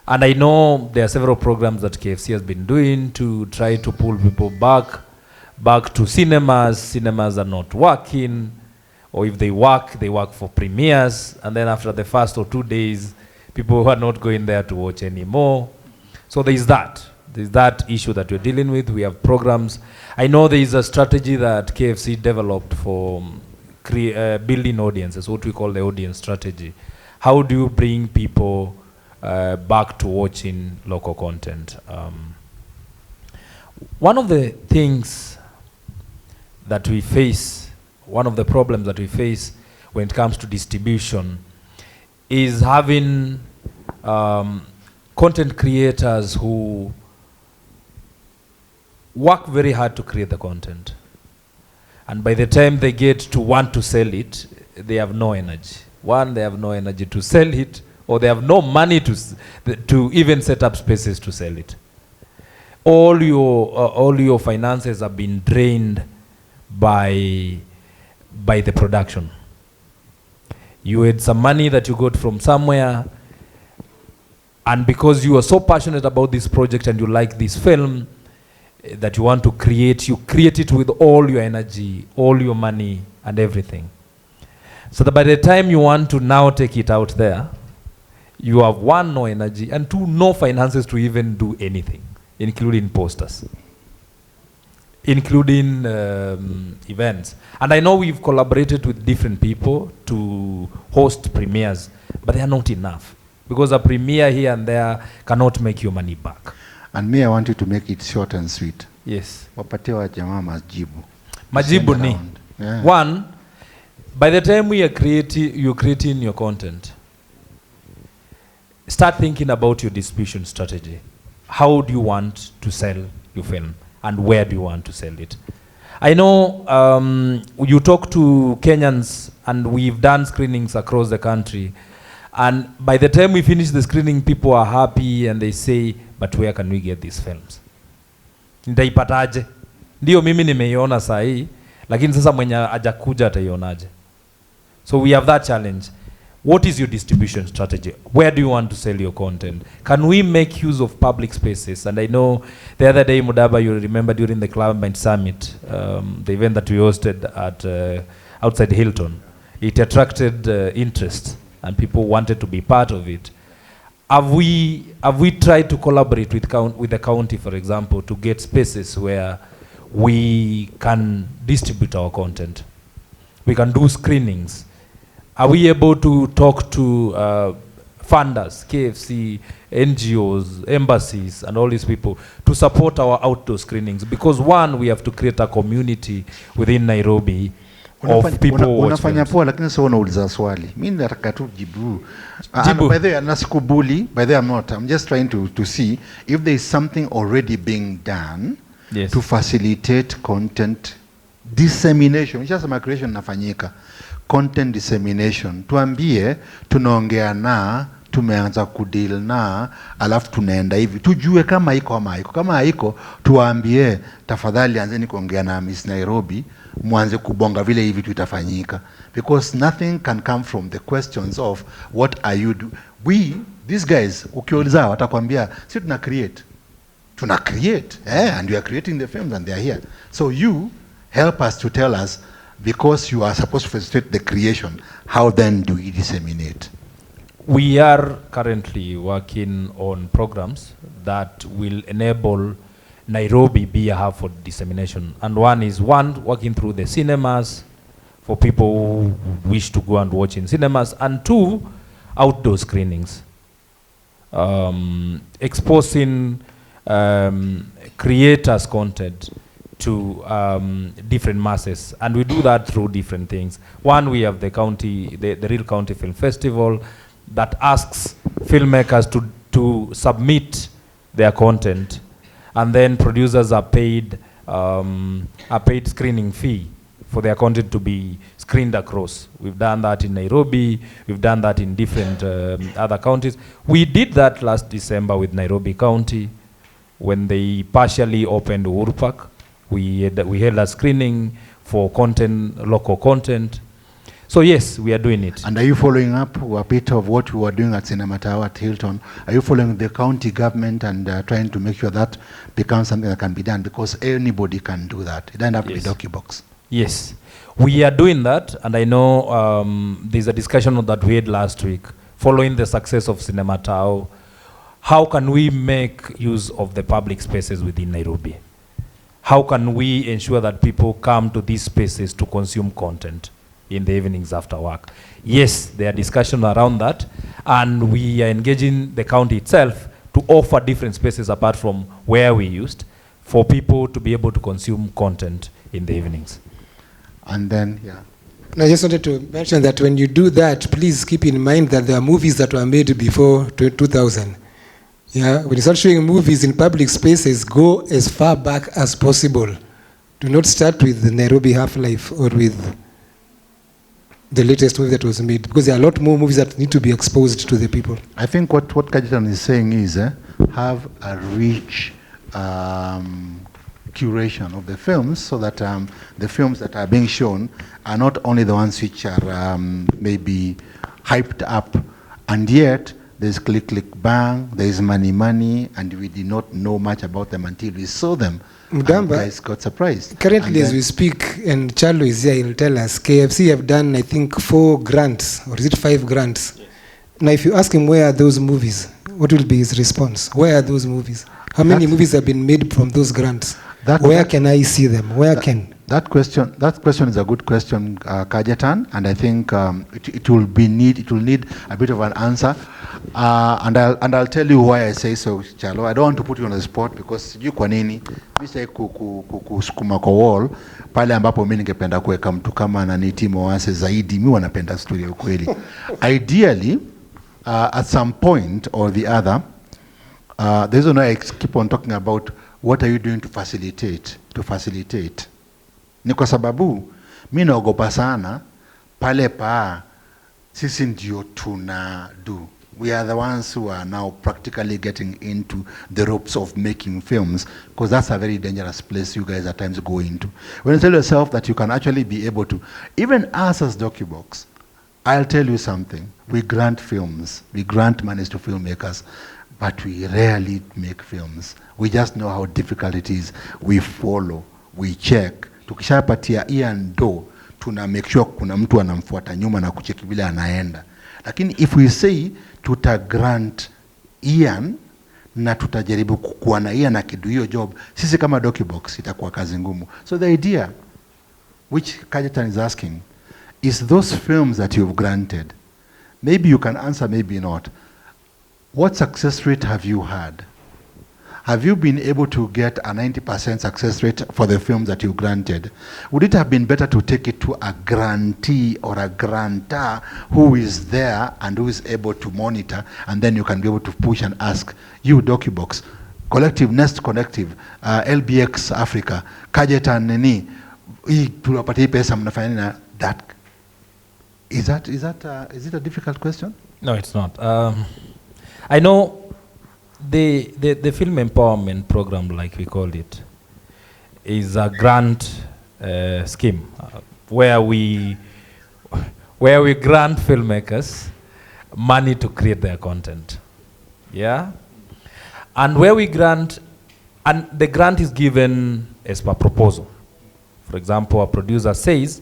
And I know there are several programs that KFC has been doing to try to pull people back to cinemas. Cinemas are not working, or if they work for premieres, and then after the first or 2 days, people are not going there to watch anymore. So there's that issue that we're dealing with. We have programs. I know there is a strategy that KFC developed for building audiences, what we call the audience strategy. How do you bring people back to watching local content? One of the things that we face, one of the problems that we face when it comes to distribution is having content creators who work very hard to create the content. And by the time they get to want to sell it, they have no energy. One, they have no energy to sell it, or they have no money to even set up spaces to sell it. All your finances have been drained by the production. You had some money that you got from somewhere, and because you are so passionate about this project and you like this film that you want to create, you create it with all your energy, all your money, and everything. So that by the time you want to now take it out there, you have one, no energy, and two, no finances to even do anything, including posters, including events. And I know we've collaborated with different people to host premieres, but they are not enough, because a premiere here and there cannot make your money back. And me, I want you to make it short and sweet. Yes. Wapatie wa jamaa majibu. Majibu ni, one, by the time you're creating your content, start thinking about your distribution strategy. How do you want to sell your film, and where do you want to sell it? I know you talk to Kenyans, and we've done screenings across the country, and by the time we finish the screening, people are happy and they say, but where can we get these films? Nitaipataje? Ndio mimi nimeiona saa hii, lakini sasa mwenye hajakuja ataionaje? So we have that challenge. What is your distribution strategy? Where do you want to sell your content? Can we make use of public spaces? And I know the other day, Mudaba, you remember during the Climate Summit, the event that we hosted at outside Hilton, it attracted interest and people wanted to be part of it. have we tried to collaborate with the county, for example, to get spaces where we can distribute our content? We can do screenings. Are we able to talk to funders, KFC, NGOs, embassies, and all these people to support our outdoor screenings? Because one, we have to create a community within Nairobi of people who watch unafanya films. poa, lakini sasa unauliza swali. Mimi nataka tu jibu. Jibu. By the way, nasikubuli. By the way, I'm just trying to see if there is something already being done to facilitate content dissemination. Just my creation nafanyika. Content dissemination. Tuambie, tunaongea na, tumeanza kudeal na, alafu tunaenda hivi. Tujue kama iko ama haiko. Kama haiko, tuambie, tafadhali anzeni kuongea na Miss Nairobi, muanze kubonga vile hivi tutafanyika. Because nothing can come from the questions of what are you do. These guys, ukiuliza watakwambia, si tuna create. Tuna create, and we are creating the films and they are here. So you help us to tell us, because you are supposed to facilitate the creation, how then do we disseminate? We are currently working on programs that will enable Nairobi be a hub for dissemination. And one is working through the cinemas for people who wish to go and watch in cinemas, and two, outdoor screenings. Exposing creators' content to different masses, and we do that through different things. One, we have the county, the Real County Film Festival, that asks filmmakers to submit their content, and then producers are paid a paid screening fee for their content to be screened across. We've done that in Nairobi, we've done that in different other counties. We did that last December with Nairobi County when they partially opened Uhuru Park. We held a screening for local content. So yes, we are doing it. And are you following up a bit of what we were doing at Cinema Tower at Hilton? Are you following the county government and trying to make sure that becomes something that can be done? Because anybody can do that. It doesn't have to be DocuBox. Yes, we are doing that, and I know there's a discussion that we had last week following the success of Cinema Tower. How can we make use of the public spaces within Nairobi? How can we ensure that people come to these spaces to consume content in the evenings after work? Yes, there are discussions around that, and we are engaging the county itself to offer different spaces apart from where we used for people to be able to consume content in the evenings. And then, yeah. I just wanted to mention that when you do that, please keep in mind that there are movies that were made before 2000. Yeah, when you start showing movies in public spaces, go as far back as possible. Do not start with the Nairobi Half-Life or with the latest movie that was made, because there are a lot more movies that need to be exposed to the people. I think what Kajitan is saying is have a rich curation of the films, so that the films that are being shown are not only the ones which are maybe hyped up, and yet there's click, bang, there's money, and we did not know much about them until we saw them. Mugamba, guys got surprised. Currently, as we speak, and Charlo is here, he'll tell us, KFC have done, I think, 4 grants, or is it 5 grants? Yes. Now, if you ask him where are those movies, what will be his response? Where are those movies? How many movies have been made from those grants? Where can I see them? Where can? That question is a good question, Kajatan, and I think it will need a bit of an answer, and I'll tell you why I say so, Chalo. I don't want to put you on the spot, because sijui kwa nini mimi say kusukuma kwa wall pale ambapo mimi ningependa kuweka mtu kama Naniti Moase zaidi. Mimi wanapenda story ya ukweli. Ideally, at some point or the other, there's no I keep on talking about what are you doing to facilitate. Ni kwa sababu mimi naogopa sana pale sisi ndio tuna do. We are the ones who are now practically getting into the ropes of making films, because that's a very dangerous place you guys at times go into. When you tell yourself that you can actually be able to, even us as DocuBox, I'll tell you something. We grant films, we grant monies to filmmakers, but we rarely make films. We just know how difficult it is. We follow, we check. Tukishapatia ndo tuna make sure kuna mtu anamfuata nyuma na kucheki vile anaenda. Lakini if we say tuta grant Ian na tutajaribu kukuwa na Ian akidu hiyo job, sisi kama DocuBox itakuwa kazi ngumu. So the idea which Kajetan is asking is those films that you've granted, maybe you can answer, maybe not. What success rate have you had? Have you been able to get a 90% success rate for the films that you granted? Would it have been better to take it to a grantee or a grantor who is there and who is able to monitor, and then you can be able to push and ask, you DocuBox, Collective, Nest Collective, LBX Africa, Kajetan nini, tunapatia pesa mnafanya nini? That is it a difficult question? No, it's not. I know the film empowerment program, like we called it, is a grant scheme where we grant filmmakers money to create their content. Yeah, and where we grant, and the grant is given as per proposal. For example, a producer says,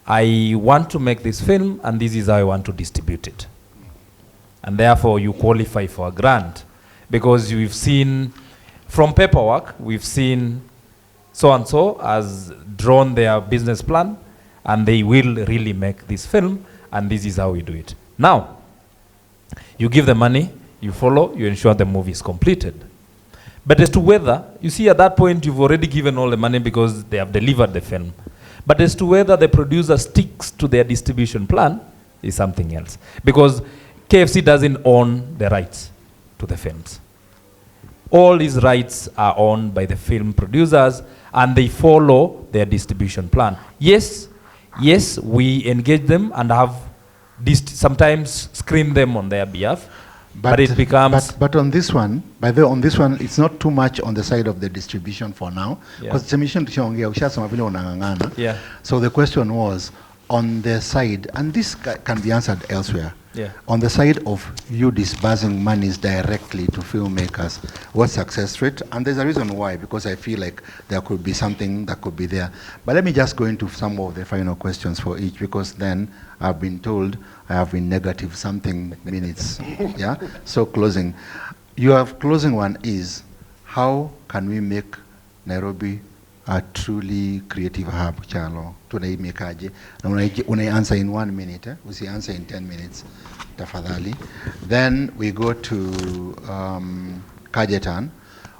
I want to make this film and this is how I want to distribute it. And therefore you qualify for a grant because we've seen from paperwork, we've seen so-and-so has drawn their business plan and they will really make this film and this is how we do it. Now, you give the money, you follow, you ensure the movie is completed. But as to whether, you see at that point you've already given all the money because they have delivered the film. But as to whether the producer sticks to their distribution plan is something else. Because KFC doesn't own the rights to the films. All these rights are owned by the film producers and they follow their distribution plan. Yes, we engage them and have sometimes screen them on their behalf. But it becomes... But on this one, on this one, it's not too much on the side of the distribution for now. Because yeah. So the question was, on the side, and this can be answered elsewhere, yeah. On the side of you disbursing monies directly to filmmakers, what success rate? And there's a reason why, because I feel like there could be something that could be there. But let me just go into some of the final questions for each, because then I've been told I have been negative something minutes. Yeah. So closing, your closing one is, how can we make Nairobi a truly creative hub? Chalo, tunaimekaje? Na unai answer in 1 minute. Usi answer in 10 minutes. Tafadhali. Then we go to Kajetan.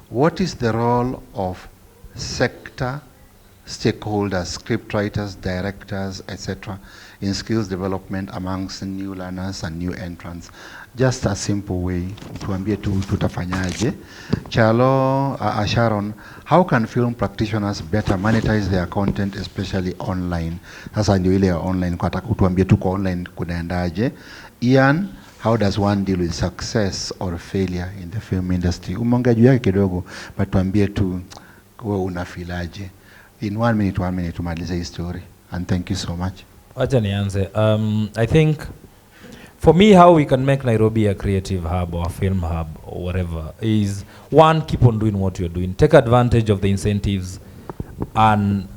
What is the role of sector stakeholders, scriptwriters, directors, etc., in skills development amongst new learners and new entrants? Just a simple way, tuambie tutafanyaje. Chalo, Sharon, how can film practitioners better monetize their content, especially online? Sasa ndio ile online, kwa tuambie tuko online kunaendaje. Ian, how does one deal with success or failure in the film industry? Umeongea juu yake kidogo, but tuambie tu wewe unafilaje. In 1 minute, tumalize hii story. And thank you so much. Acha nianze. I think, for me, how we can make Nairobi a creative hub or a film hub or whatever is, one, keep on doing what you're doing. Take advantage of the incentives and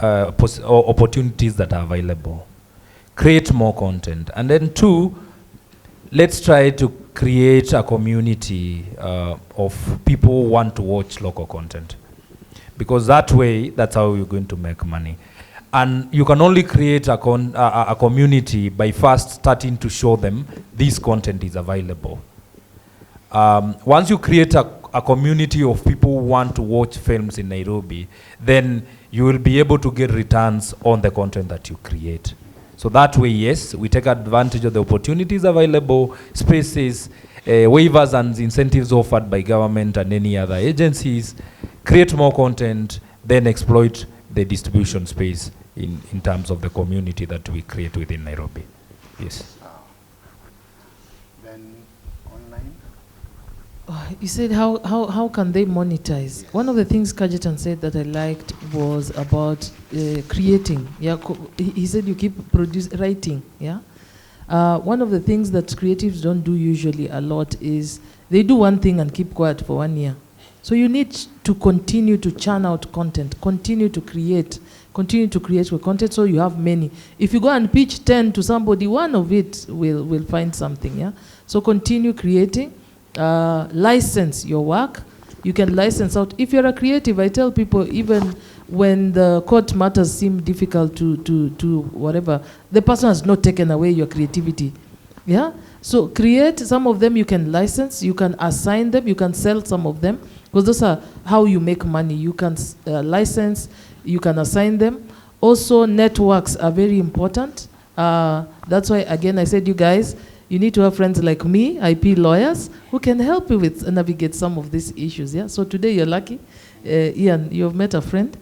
opportunities that are available. Create more content. And then two, let's try to create a community of people who want to watch local content. Because that way, that's how you're going to make money. And you can only create a community by first starting to show them this content is available. Once you create a community of people who want to watch films in Nairobi, then you will be able to get returns on the content that you create. So that way, yes, we take advantage of the opportunities available, spaces, waivers and incentives offered by government and any other agencies, create more content, then exploit the distribution space in terms of the community that we create within Nairobi. Yes. Then online? You said how can they monetize? Yes. One of the things Kajetan said that I liked was about creating. Yeah, he said you keep writing. Yeah. One of the things that creatives don't do usually a lot is they do one thing and keep quiet for 1 year. So you need to continue to churn out content, continue to create with content so you have many. If you go and pitch 10 to somebody, one of it will find something, yeah? So continue creating license your work. You can license out. If you're a creative, I tell people, even when the court matters seem difficult to whatever, the person has not taken away your creativity. Yeah? So create, some of them you can license, you can assign them, you can sell some of them, because those are how you make money. You can license, you can assign them. Also, networks are very important. That's why, again, I said, you guys, you need to have friends like me, IP lawyers, who can help you with navigate some of these issues. Yeah. So today you're lucky, Ian. You've met a friend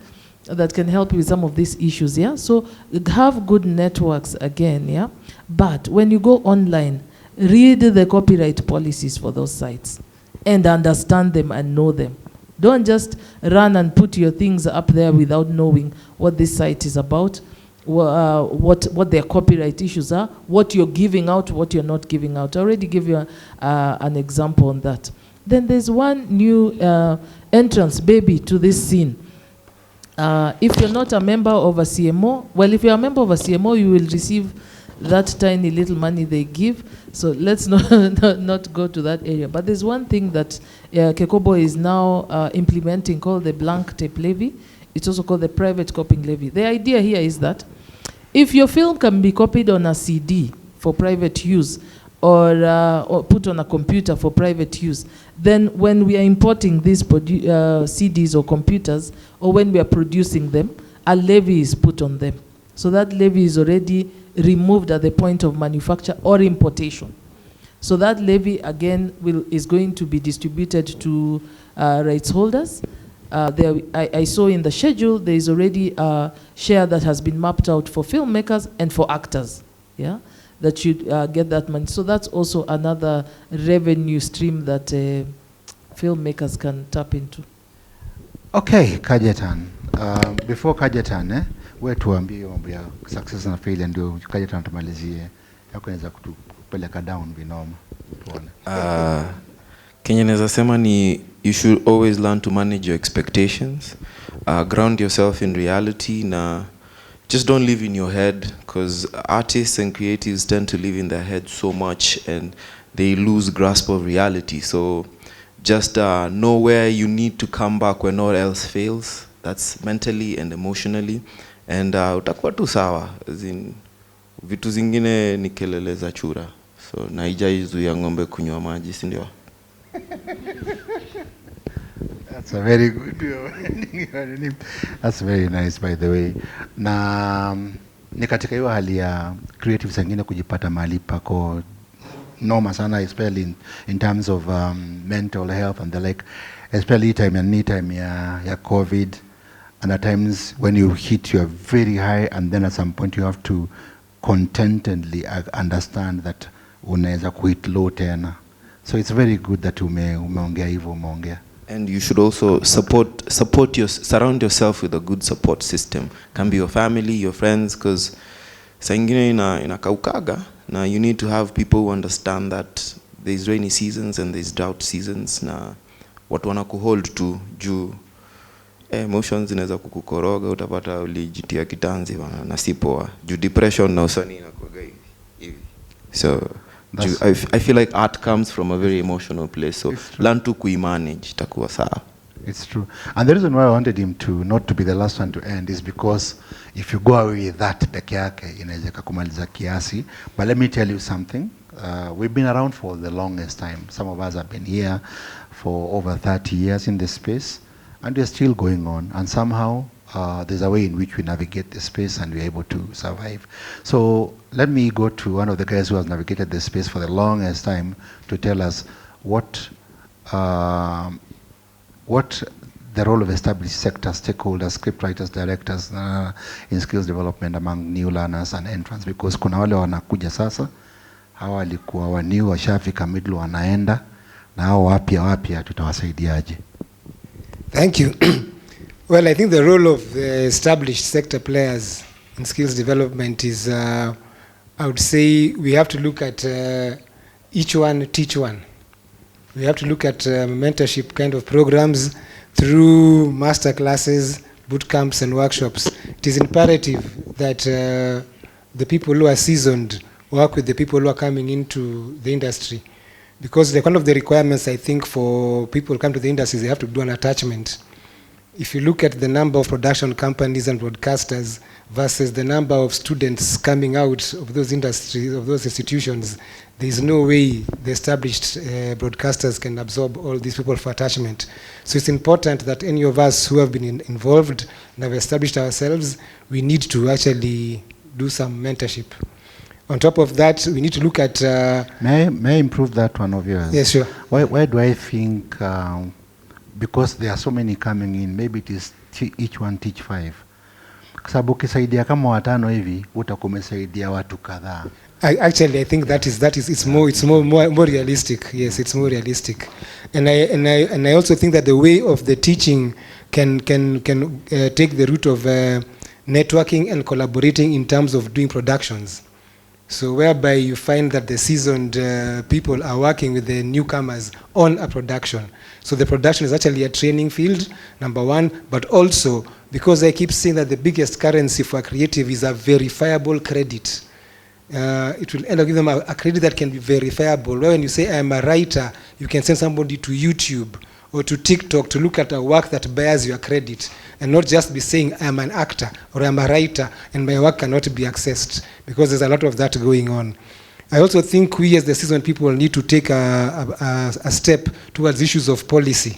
that can help you with some of these issues. Yeah. So have good networks again. Yeah. But when you go online, read the copyright policies for those sites and understand them and know them. Don't just run and put your things up there without knowing what this site is about. What their copyright issues are, what you're giving out, what you're not giving out. I already gave you an example on that. Then there's one new entrance, baby, to this scene. If you're not a member of a CMO, well, if you're a member of a CMO, you will receive that tiny little money they give. So let's not go to that area. But there's one thing that Kekobo is now implementing called the blank tape levy. It's also called the private copying levy. The idea here is that if your film can be copied on a CD for private use or put on a computer for private use, then when we are importing these CDs or computers, or when we are producing them, a levy is put on them. So that levy is already removed at the point of manufacture or importation. So that levy, again, is going to be distributed to rights holders. I saw in the schedule there is already a share that has been mapped out for filmmakers and for actors, yeah, that should get that money. So that's also another revenue stream that filmmakers can tap into. Okay, Kajetan. Before Kajetan, wewe tuambie mambo ya success na failure, ndio Kajetan tumalizie. Yako inaweza kutupeleka down binoma. Tuone. Kenyan naweza sema ni you should always learn to manage your expectations. Ground yourself in reality. Just don't live in your head, because artists and creatives tend to live in their head so much and they lose grasp of reality. So just know where you need to come back when all else fails. That's mentally and emotionally. And utakuwa tu sawa. Vitu zingine ni kelele za chura. So naijaizuia ng'ombe kunywa maji, si ndio? That's a very good. That's very nice, by the way. Na ni katika hiyo hali ya creative zingine kujipata mahali pako noma sana, especially in terms of mental health and the like, especially time ya COVID, and at times when you hit you are very high, and then at some point you have to contentedly understand that unaweza kuhit low tena. So it's very good that umeongea hivyo umeongea. And you should also surround yourself with a good support system. Can be your family, your friends, because saingine inakaukaga. Now you need to have people who understand that there's rainy seasons and there's drought seasons. Na watu wanakuhold to juu emotions inaweza kukukoroga, utapata ulijitia kitanzi bana na si poa. Juu depression na usani inakuaga hivi. So I feel like art comes from a very emotional place, so learn to manage itakuwa sawa. It's true. And the reason why I wanted him to not to be the last one to end is because if you go away with that peke yake inaweza kukumaliza kiasi. But let me tell you something. We've been around for the longest time. Some of us have been here for over 30 years in this space, and we're still going on. And somehow there's a way in which we navigate the space and we're able to survive. So let me go to one of the guys who has navigated this space for the longest time to tell us what the role of established sector stakeholders, scriptwriters, directors in skills development among new learners and entrants, because kuna wale wanakuja sasa, hawa walikuwa waniu washafika middle wanaenda, na hao wapya tutawasaidiaje? Thank you. Well, I think the role of the established sector players in skills development is, I would say, we have to look at each one, teach one. We have to look at mentorship kind of programs through master classes, boot camps and workshops. It is imperative that the people who are seasoned work with the people who are coming into the industry Because like one of the requirements, I think, for people who come to the industry, they have to do an attachment. If you look at the number of production companies and broadcasters versus the number of students coming out of those industries, of those institutions, there is no way the established broadcasters can absorb all these people for attachment. So it's important that any of us who have been involved and have established ourselves, we need to actually do some mentorship. On top of that, we need to look at... May I improve that one of yours? Yes, sure. Why do I think, because there are so many coming in, maybe it is each one teach 5. Kwa sababu ukisaidia kama watano hivi, utakuwa umesaidia watu kadhaa. Actually, I think it's more realistic. Yes, it's more realistic, and I also think that the way of the teaching can take the route of networking and collaborating in terms of doing productions. So whereby you find that the seasoned people are working with the newcomers on a production. So the production is actually a training field, number one, but also because I keep saying that the biggest currency for a creative is a verifiable credit. It will end up giving them a credit that can be verifiable. When you say I am a writer, you can send somebody to YouTube or to TikTok to look at a work that bears your credit, and not just be saying I am an actor or I am a writer and my work cannot be accessed, because there's a lot of that going on. I also think we as the seasoned people need to take a step towards issues of policy,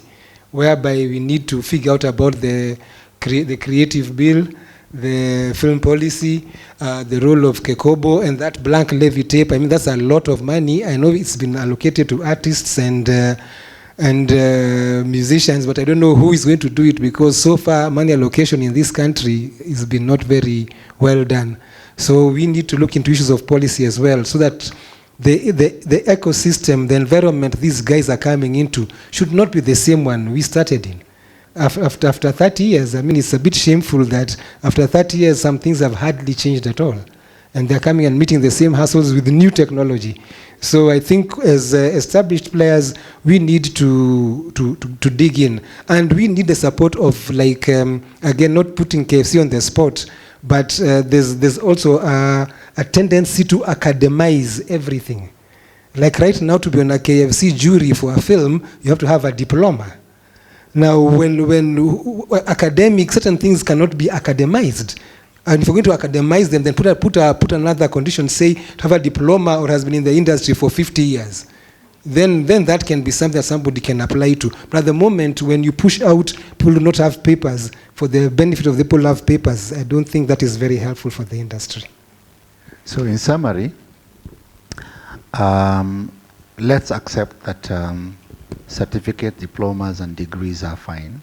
whereby we need to figure out about the creative bill, the film policy, the role of Kekobo, and that blank levy tape. I mean, that's a lot of money. I know it's been allocated to artists and musicians, but I don't know who is going to do it, because so far money allocation in this country has been not very well done. So we need to look into issues of policy as well, so that the ecosystem, the environment these guys are coming into should not be the same one we started in. After 30 years, I mean, it's a bit shameful that after 30 years, some things have hardly changed at all. And they're coming and meeting the same hassles with new technology. So I think as established players, we need to dig in. And we need the support of, like, again, not putting KFC on the spot, but there's also a tendency to academize everything. Like right now, to be on a KFC jury for a film, you have to have a diploma. Now, when academic, certain things cannot be academized. And if you're going to academize them, then put another condition, say, to have a diploma or has been in the industry for 50 years. Then that can be something that somebody can apply to. But at the moment, when you push out, people do not have papers, for the benefit of the people who have papers, I don't think that is very helpful for the industry. So in summary, let's accept that certificate, diplomas, and degrees are fine.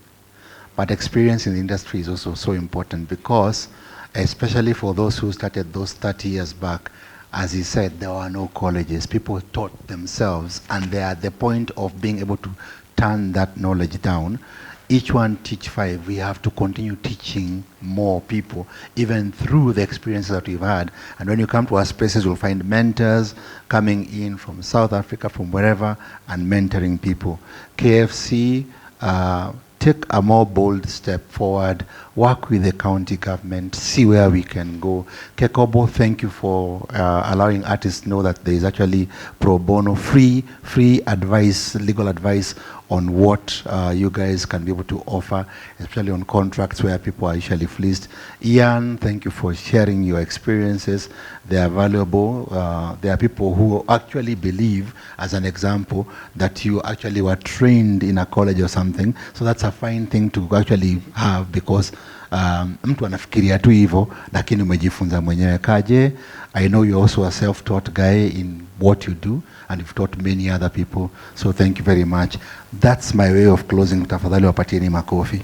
But experience in the industry is also so important, because especially for those who started those 30 years back, as he said, there were no colleges. People taught themselves, and they are at the point of being able to turn that knowledge down. Each one teach 5. We have to continue teaching more people, even through the experiences that we've had. And when you come to our spaces, you'll find mentors coming in from South Africa, from wherever, and mentoring people. KFC, take a more bold step forward, work with the county government, see where we can go. Kekobo, thank you for allowing artists to know that there is actually pro bono, free advice, legal advice on what you guys can be able to offer, especially on contracts where people are usually fleeced. Ian, thank you for sharing your experiences. They are valuable. There are people who actually believe, as an example, that you actually were trained in a college or something. So that's a fine thing to actually have, because mtu anafikiria tu hivyo, lakini umejifunza mwenyewe. Kaje, I know you're also a self-taught guy in what you do, and you've taught many other people. So thank you very much. That's my way of closing. Tafadhali wapatieni makofi.